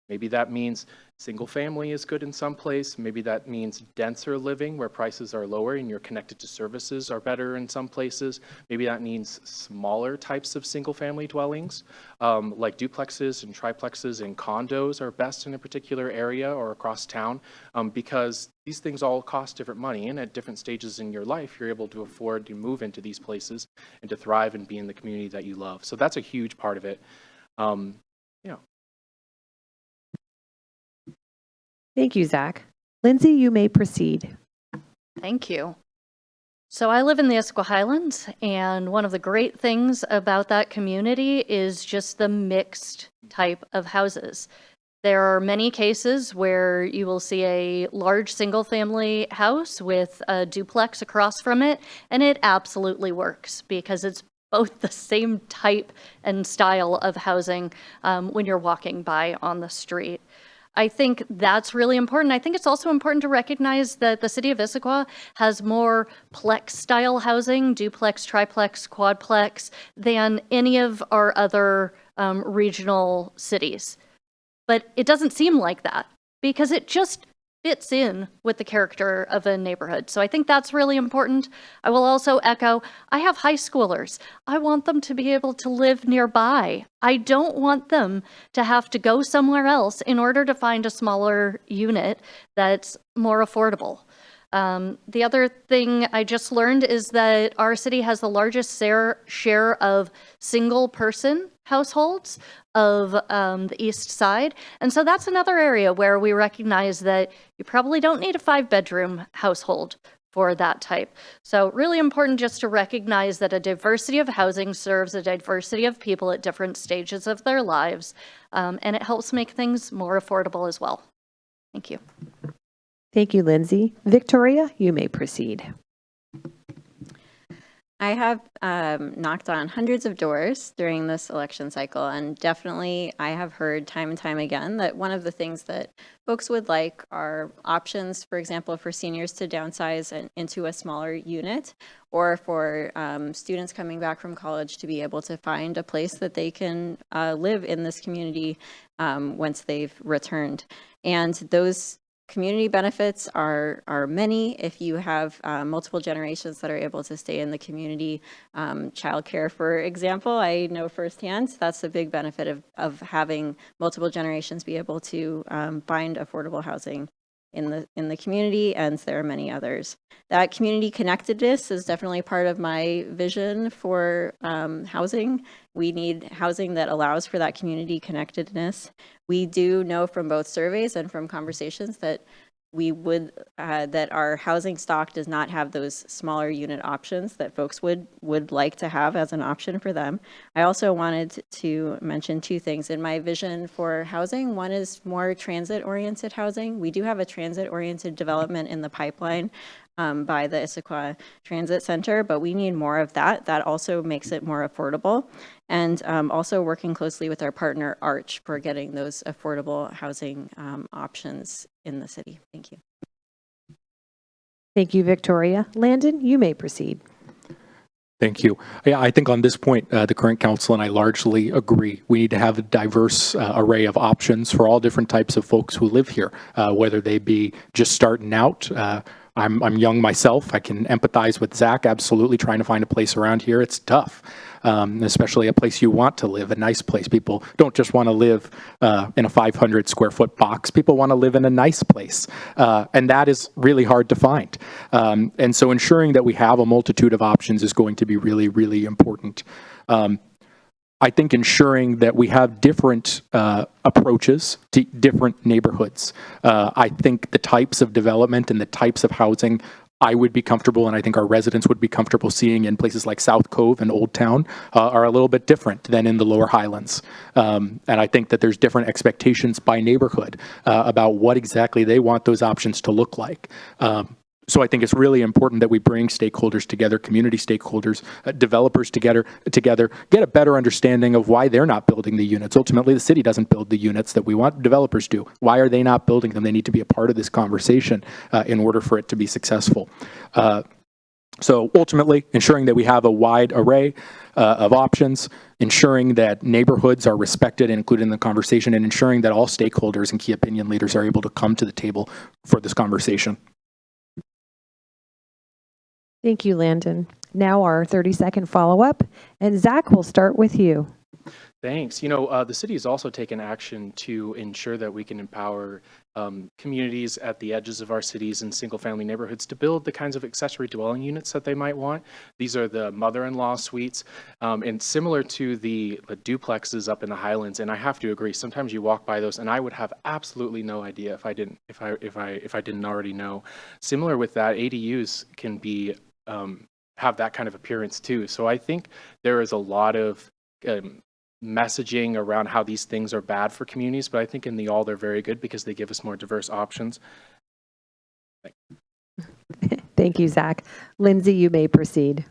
Maybe that means single family is good in some place. Maybe that means denser living where prices are lower and you're connected to services are better in some places. Maybe that means smaller types of single family dwellings, like duplexes and triplexes and condos are best in a particular area or across town, because these things all cost different money, and at different stages in your life, you're able to afford to move into these places and to thrive and be in the community that you love. So that's a huge part of it. Thank you, Zach. Lindsay, you may proceed. Thank you. So I live in the Issaquah Highlands, and one of the great things about that community is just the mixed type of houses. There are many cases where you will see a large single-family house with a duplex across from it, and it absolutely works because it's both the same type and style of housing when you're walking by on the street. I think that's really important. I think it's also important to recognize that the city of Issaquah has more plex-style housing, duplex, triplex, quadplex, than any of our other regional cities. But it doesn't seem like that because it just fits in with the character of a neighborhood. So I think that's really important. I will also echo, I have high schoolers. I want them to be able to live nearby. I don't want them to have to go somewhere else in order to find a smaller unit that's more affordable. The other thing I just learned is that our city has the largest share of single-person households of the east side. And so that's another area where we recognize that you probably don't need a 5-bedroom household for that type. So really important just to recognize that a diversity of housing serves a diversity of people at different stages of their lives, and it helps make things more affordable as well. Thank you. Thank you, Lindsay. Victoria, you may proceed. I have knocked on hundreds of doors during this election cycle, and definitely I have heard time and time again that one of the things that folks would like are options, for example, for seniors to downsize into a smaller unit, or for students coming back from college to be able to find a place that they can live in this community once they've returned. And those community benefits are many if you have multiple generations that are able to stay in the community. Childcare, for example, I know firsthand that's a big benefit of having multiple generations be able to find affordable housing in the community, and there are many others. That community connectedness is definitely part of my vision for housing. We need housing that allows for that community connectedness. We do know from both surveys and from conversations that we would that our housing stock does not have those smaller unit options that folks would like to have as an option for them. I also wanted to mention two things in my vision for housing. One is more transit-oriented housing. We do have a transit-oriented development in the pipeline by the Issaquah Transit Center, but we need more of that. That also makes it more affordable. And also working closely with our partner Arch for getting those affordable housing options in the city. Thank you. Thank you, Victoria. Landon, you may proceed. Thank you. Yeah, I think on this point, the current council and I largely agree. We need to have a diverse array of options for all different types of folks who live here, whether they be just starting out. I'm young myself. I can empathize with Zach, absolutely trying to find a place around here. It's tough, especially a place you want to live, a nice place. People don't just want to live in a 500 square foot box. People want to live in a nice place, and that is really hard to find. And so ensuring that we have a multitude of options is going to be really, really important. I think ensuring that we have different approaches to different neighborhoods. I think the types of development and the types of housing I would be comfortable, and I think our residents would be comfortable seeing in places like South Cove and Old Town are a little bit different than in the Lower Highlands. And I think that there's different expectations by neighborhood about what exactly they want those options to look like. So I think it's really important that we bring stakeholders together, community stakeholders, developers together, get a better understanding of why they're not building the units. Ultimately, the city doesn't build the units that we want developers do. Why are they not building them? They need to be a part of this conversation in order for it to be successful. So ultimately, ensuring that we have a wide array of options, ensuring that neighborhoods are respected and included in the conversation, and ensuring that all stakeholders and key opinion leaders are able to come to the table for this conversation. Thank you, Landon. Now our 30-second follow-up, and Zach, we'll start with you. Thanks. The city has also taken action to ensure that we can empower communities at the edges of our cities and single-family neighborhoods to build the kinds of accessory dwelling units that they might want. These are the mother-in-law suites, and similar to the duplexes up in the Highlands. And I have to agree, sometimes you walk by those, and I would have absolutely no idea if I didn't already know. Similar with that, ADUs can be have that kind of appearance too. So I think there is a lot of messaging around how these things are bad for communities, but I think in the all they're very good because they give us more diverse options. Thank you, Zach. Lindsay, you may proceed.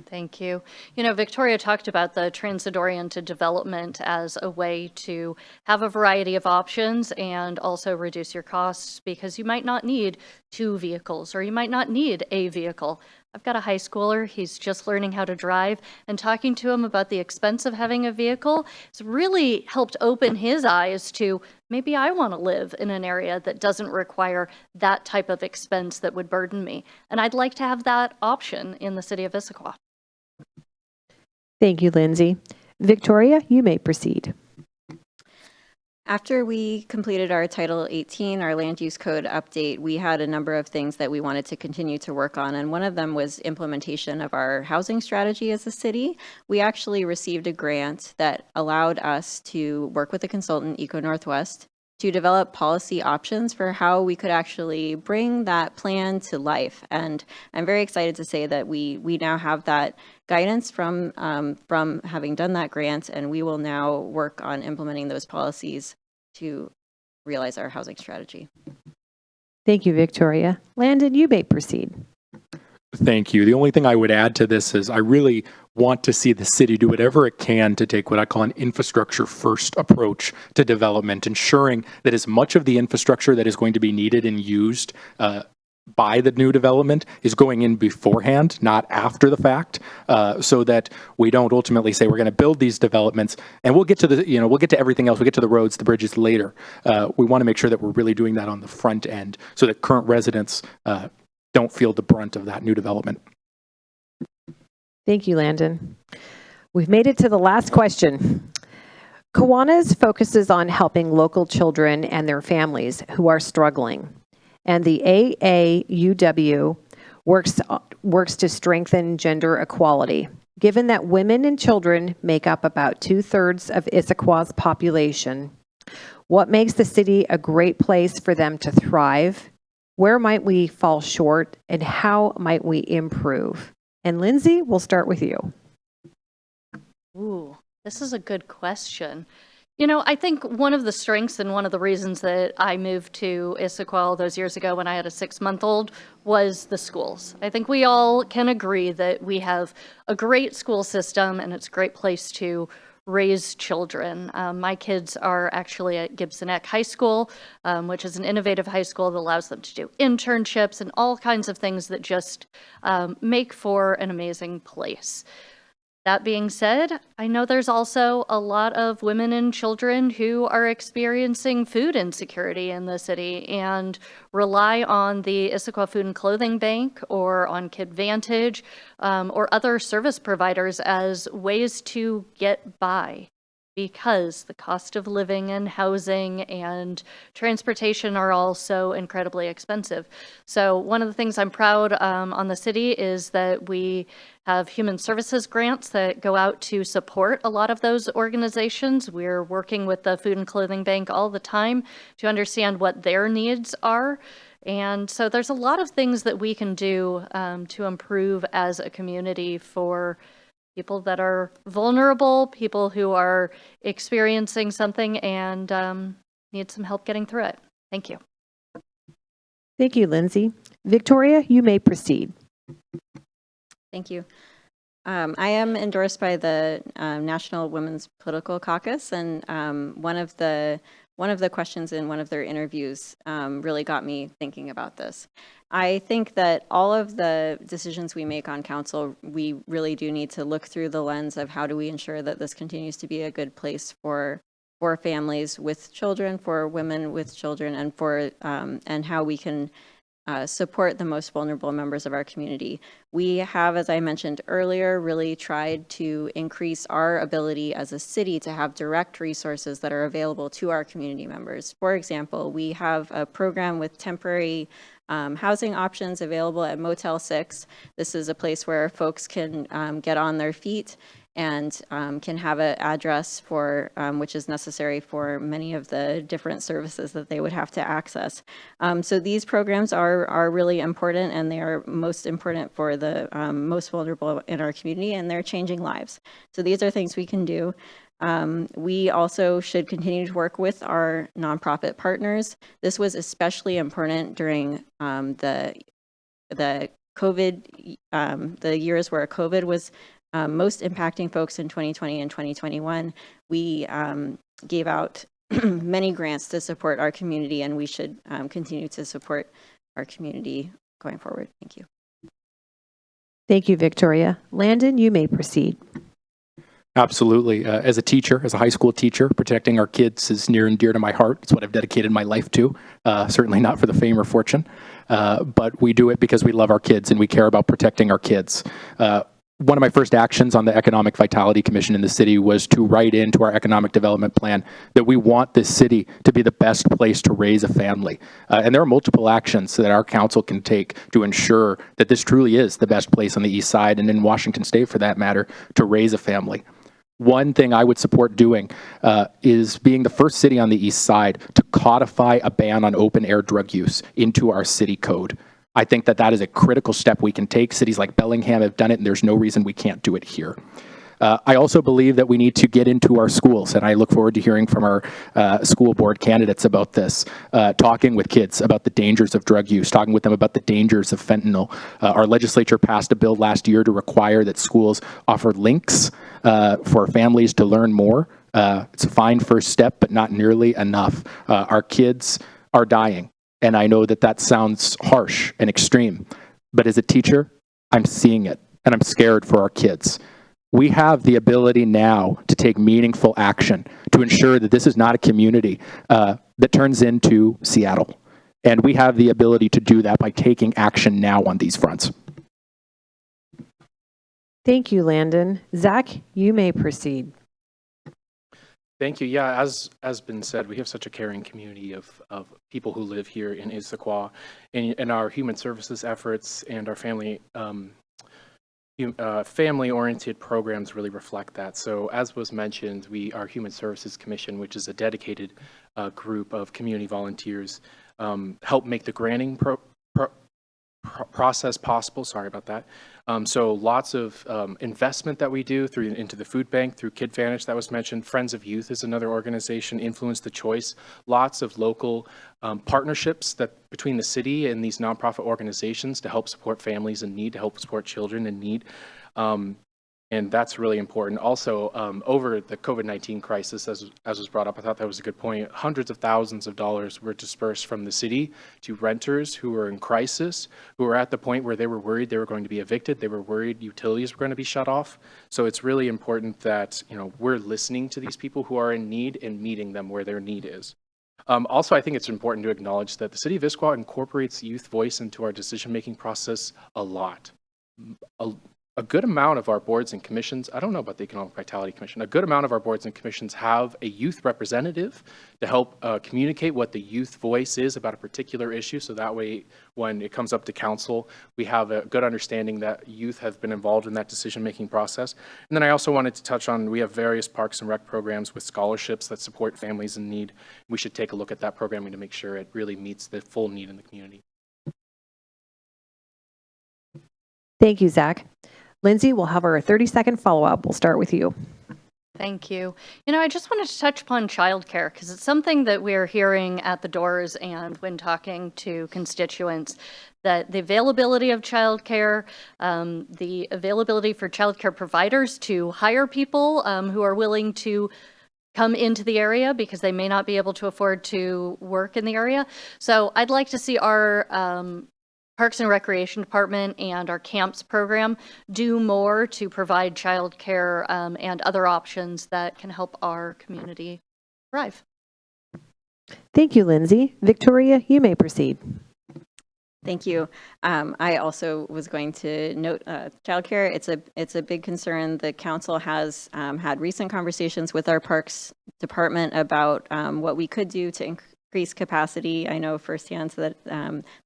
Thank you. Victoria talked about the transit-oriented development as a way to have a variety of options and also reduce your costs because you might not need 2 vehicles or you might not need a vehicle. I've got a high schooler, he's just learning how to drive, and talking to him about the expense of having a vehicle has really helped open his eyes to maybe I want to live in an area that doesn't require that type of expense that would burden me. And I'd like to have that option in the city of Issaquah. Thank you, Lindsay. Victoria, you may proceed. After we completed our Title 18, our land use code update, we had a number of things that we wanted to continue to work on, and one of them was implementation of our housing strategy as a city. We actually received a grant that allowed us to work with a consultant, Eco Northwest, to develop policy options for how we could actually bring that plan to life. And I'm very excited to say that we now have that guidance from having done that grant, and we will now work on implementing those policies to realize our housing strategy. Thank you, Victoria. Landon, you may proceed. Thank you. The only thing I would add to this is I really want to see the city do whatever it can to take what I call an infrastructure first approach to development, ensuring that as much of the infrastructure that is going to be needed and used by the new development is going in beforehand, not after the fact, so that we don't ultimately say we're going to build these developments and we'll get to we'll get to everything else. We'll get to the roads, the bridges later. We want to make sure that we're really doing that on the front end so that current residents don't feel the brunt of that new development. Thank you, Landon. We've made it to the last question. Kiwanis focuses on helping local children and their families who are struggling. And the AAUW works to strengthen gender equality. Given that women and children make up about 2/3 of Issaquah's population, what makes the city a great place for them to thrive? Where might we fall short, and how might we improve? And Lindsay, we'll start with you. Ooh, this is a good question. I think one of the strengths and one of the reasons that I moved to Issaquah all those years ago when I had a 6-month-old was the schools. I think we all can agree that we have a great school system and it's a great place to raise children. My kids are actually at Gibson Eck High School, which is an innovative high school that allows them to do internships and all kinds of things that just make for an amazing place. That being said, I know there's also a lot of women and children who are experiencing food insecurity in the city and rely on the Issaquah Food and Clothing Bank or on KidVantage or other service providers as ways to get by. because the cost of living and housing and transportation are all so incredibly expensive. So one of the things I'm proud on the city is that we have human services grants that go out to support a lot of those organizations. We're working with the Food and Clothing Bank all the time to understand what their needs are. And so there's a lot of things that we can do to improve as a community for people that are vulnerable, people who are experiencing something and need some help getting through it. Thank you. Thank you, Lindsay. Victoria, you may proceed. Thank you. I am endorsed by the National Women's Political Caucus, and one of the questions in one of their interviews really got me thinking about this. I think that all of the decisions we make on council, we really do need to look through the lens of how do we ensure that this continues to be a good place for families with children, for women with children, and for and how we can support the most vulnerable members of our community. We have, as I mentioned earlier, really tried to increase our ability as a city to have direct resources that are available to our community members. For example, we have a program with temporary housing options available at Motel 6. This is a place where folks can get on their feet and can have an address for which is necessary for many of the different services that they would have to access. So these programs are really important, and they are most important for the most vulnerable in our community, and they're changing lives. So these are things we can do. We also should continue to work with our nonprofit partners. This was especially important during the COVID, the years where COVID was most impacting folks in 2020 and 2021. We gave out many grants to support our community, and we should continue to support our community going forward. Thank you. Thank you, Victoria. Landon, you may proceed. Absolutely. As a teacher, as a high school teacher, protecting our kids is near and dear to my heart. It's what I've dedicated my life to. Certainly not for the fame or fortune, but we do it because we love our kids and we care about protecting our kids. One of my first actions on the Economic Vitality Commission in the city was to write into our economic development plan that we want this city to be the best place to raise a family. And there are multiple actions that our council can take to ensure that this truly is the best place on the east side and in Washington state, for that matter, to raise a family. One thing I would support doing is being the first city on the east side to codify a ban on open air drug use into our city code. I think that that is a critical step we can take. Cities like Bellingham have done it, and there's no reason we can't do it here. I also believe that we need to get into our schools, and I look forward to hearing from our school board candidates about this, talking with kids about the dangers of drug use, talking with them about the dangers of fentanyl. Our legislature passed a bill last year to require that schools offer links for families to learn more. It's a fine first step, but not nearly enough. Our kids are dying, and I know that that sounds harsh and extreme, but as a teacher, I'm seeing it, and I'm scared for our kids. We have the ability now to take meaningful action to ensure that this is not a community that turns into Seattle. And we have the ability to do that by taking action now on these fronts. Thank you, Landon. Zach, you may proceed. Thank you. Yeah, as been said, we have such a caring community of people who live here in Issaquah, and our human services efforts and our family-oriented programs really reflect that. So as was mentioned, our Human Services Commission, which is a dedicated group of community volunteers, help make the granting process possible. Sorry about that. So lots of investment that we do into the food bank, through KidVantage that was mentioned. Friends of Youth is another organization, Influence the Choice. Lots of local partnerships between the city and these nonprofit organizations to help support families in need, to help support children in need. And that's really important. Also, over the COVID-19 crisis, as was brought up, I thought that was a good point. Hundreds of thousands of dollars were dispersed from the city to renters who were in crisis, who were at the point where they were worried they were going to be evicted. They were worried utilities were going to be shut off. So it's really important that we're listening to these people who are in need and meeting them where their need is. Also, I think it's important to acknowledge that the city of Issaquah incorporates youth voice into our decision-making process a lot. a good amount of our boards and commissions, I don't know about the Economic Vitality Commission, a good amount of our boards and commissions have a youth representative to help communicate what the youth voice is about a particular issue. So that way, when it comes up to council, we have a good understanding that youth have been involved in that decision-making process. And then I also wanted to touch on, we have various parks and rec programs with scholarships that support families in need. We should take a look at that programming to make sure it really meets the full need in the community. Thank you, Zach. Lindsay, we'll have our 30-second follow-up. We'll start with you. Thank you. I just wanted to touch upon childcare because it's something that we're hearing at the doors and when talking to constituents, that the availability of childcare, the availability for childcare providers to hire people who are willing to come into the area because they may not be able to afford to work in the area. So I'd like to see our Parks and Recreation Department and our camps program do more to provide childcare and other options that can help our community thrive. Thank you, Lindsay. Victoria, you may proceed. Thank you. I also was going to note childcare. It's a big concern. The council has had recent conversations with our Parks Department about what we could do to increase capacity. I know firsthand that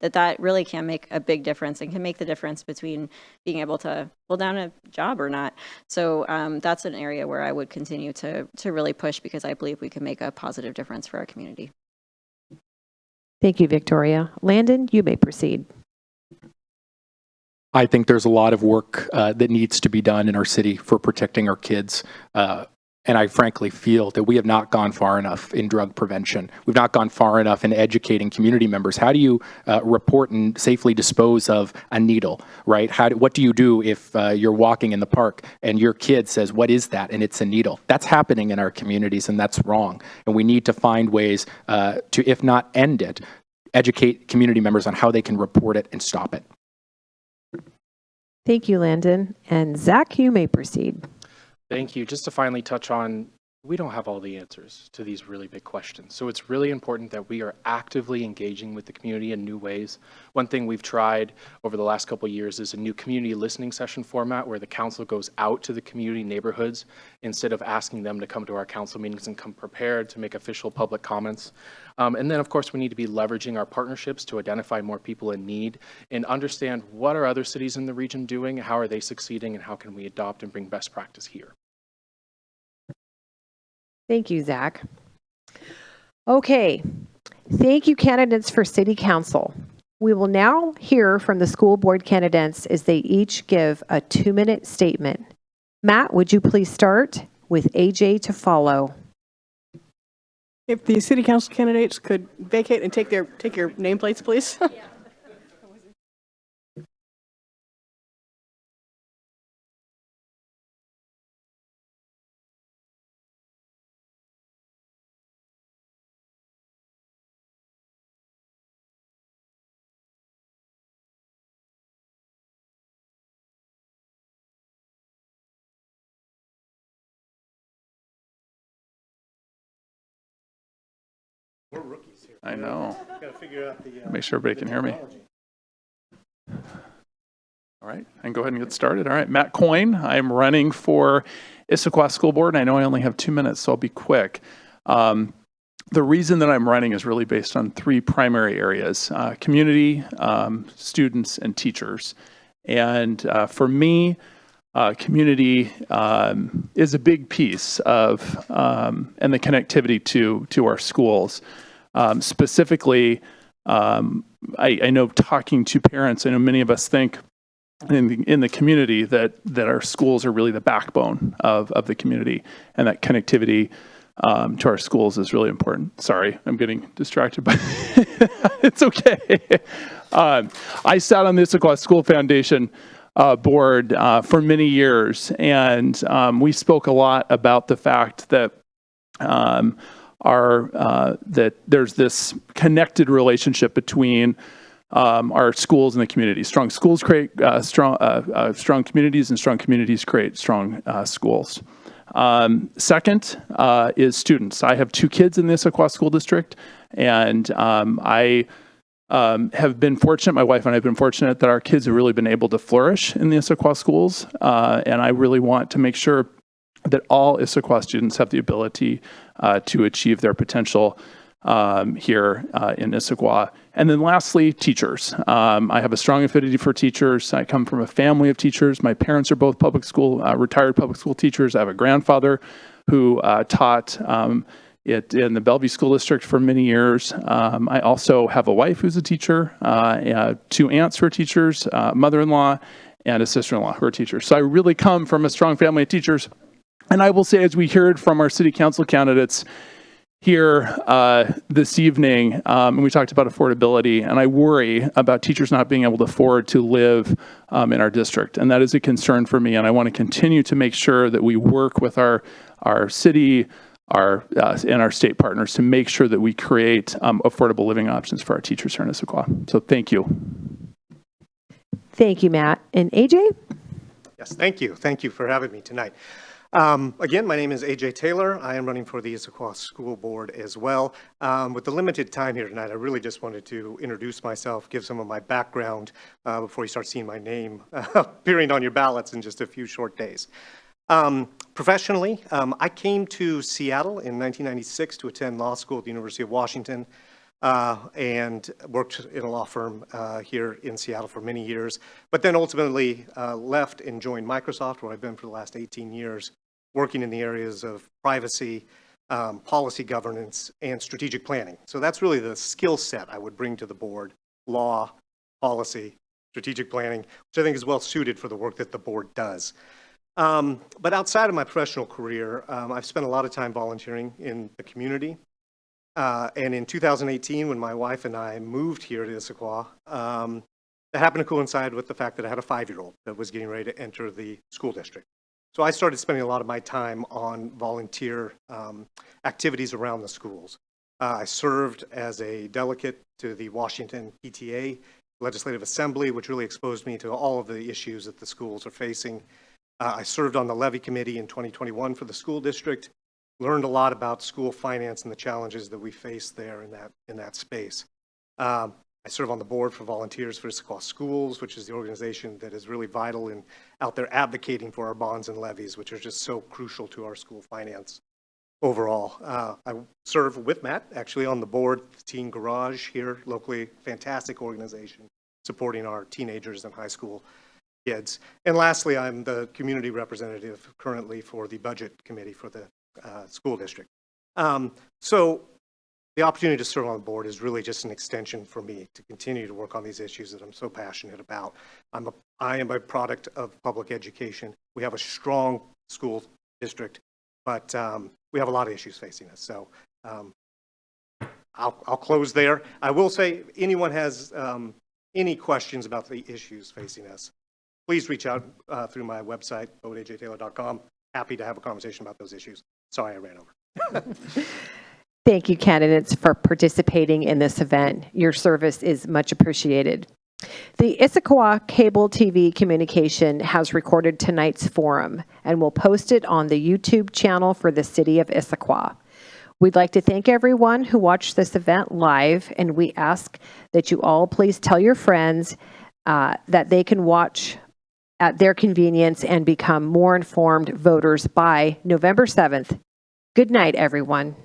that really can make a big difference and can make the difference between being able to hold down a job or not. So that's an area where I would continue to really push because I believe we can make a positive difference for our community. Thank you, Victoria. Landon, you may proceed. I think there's a lot of work that needs to be done in our city for protecting our kids. And I frankly feel that we have not gone far enough in drug prevention. We've not gone far enough in educating community members. How do you report and safely dispose of a needle, right? What do you do if you're walking in the park and your kid says, "What is that?" and it's a needle? That's happening in our communities, and that's wrong. And we need to find ways to, if not end it, educate community members on how they can report it and stop it. Thank you, Landon. And Zach, you may proceed. Thank you. Just to finally touch on, we don't have all the answers to these really big questions. So it's really important that we are actively engaging with the community in new ways. One thing we've tried over the last couple of years is a new community listening session format where the council goes out to the community neighborhoods instead of asking them to come to our council meetings and come prepared to make official public comments. And then, of course, we need to be leveraging our partnerships to identify more people in need and understand what are other cities in the region doing, how are they succeeding, and how can we adopt and bring best practice here. Thank you, Zach. Okay. Thank you, candidates for City Council. We will now hear from the school board candidates as they each give a 2-minute statement. Matt, would you please start with AJ to follow? If the city council candidates could vacate and take your nameplates, please. We're rookies here. I know. Got to figure out make sure everybody can hear me. All right, and go ahead and get started. All right, Matt Coyne. I'm running for Issaquah School Board, and I know I only have 2 minutes, so I'll be quick. The reason that I'm running is really based on 3 primary areas: community, students, and teachers. And for me, community is a big piece of and the connectivity to our schools. Specifically, I know talking to parents, I know many of us think in the community that our schools are really the backbone of the community, and that connectivity to our schools is really important. Sorry, I'm getting distracted, but it's okay. I sat on the Issaquah School Foundation board for many years, and we spoke a lot about the fact that that there's this connected relationship between our schools and the community. Strong schools create strong communities, and strong communities create strong schools. Second is students. I have 2 kids in the Issaquah School District, and I have been fortunate, my wife and I have been fortunate that our kids have really been able to flourish in the Issaquah schools. And I really want to make sure that all Issaquah students have the ability to achieve their potential here in Issaquah. And then lastly, teachers. I have a strong affinity for teachers. I come from a family of teachers. My parents are both retired public school teachers. I have a grandfather who taught in the Bellevue School District for many years. I also have a wife who's a teacher, 2 aunts who are teachers, mother-in-law, and a sister-in-law who are teachers. So I really come from a strong family of teachers. And I will say, as we heard from our city council candidates here this evening, and we talked about affordability, and I worry about teachers not being able to afford to live in our district. And that is a concern for me. And I want to continue to make sure that we work with our city, and our state partners to make sure that we create affordable living options for our teachers here in Issaquah. So thank you. Thank you, Matt. And AJ? Yes, thank you. Thank you for having me tonight. Again, my name is AJ Taylor. I am running for the Issaquah School Board as well. With the limited time here tonight, I really just wanted to introduce myself, give some of my background before you start seeing my name appearing on your ballots in just a few short days. Professionally, I came to Seattle in 1996 to attend law school at the University of Washington and worked in a law firm here in Seattle for many years, but then ultimately left and joined Microsoft, where I've been for the last 18 years, working in the areas of privacy, policy governance, and strategic planning. So that's really the skill set I would bring to the board: law, policy, strategic planning, which I think is well suited for the work that the board does. But outside of my professional career, I've spent a lot of time volunteering in the community. And in 2018, when my wife and I moved here to Issaquah, that happened to coincide with the fact that I had a 5-year-old that was getting ready to enter the school district. So I started spending a lot of my time on volunteer activities around the schools. I served as a delegate to the Washington PTA Legislative Assembly, which really exposed me to all of the issues that the schools are facing. I served on the levy committee in 2021 for the school district, learned a lot about school finance and the challenges that we face there in that space. I serve on the board for Volunteers for Issaquah Schools, which is the organization that is really vital in out there advocating for our bonds and levies, which are just so crucial to our school finance overall. I serve with Matt, actually, on the board, the Teen Garage here locally, fantastic organization supporting our teenagers and high school kids. And lastly, I'm the community representative currently for the budget committee for the school district. So the opportunity to serve on the board is really just an extension for me to continue to work on these issues that I'm so passionate about. I am a product of public education. We have a strong school district, but we have a lot of issues facing us. So I'll close there. I will say, if anyone has any questions about the issues facing us, please reach out through my website, voteajtaylor.com. Happy to have a conversation about those issues. Sorry I ran over. Thank you, candidates, for participating in this event. Your service is much appreciated. The Issaquah Cable TV Communication has recorded tonight's forum and will post it on the YouTube channel for the City of Issaquah. We'd like to thank everyone who watched this event live, and we ask that you all please tell your friends that they can watch at their convenience and become more informed voters by November 7th. Good night, everyone.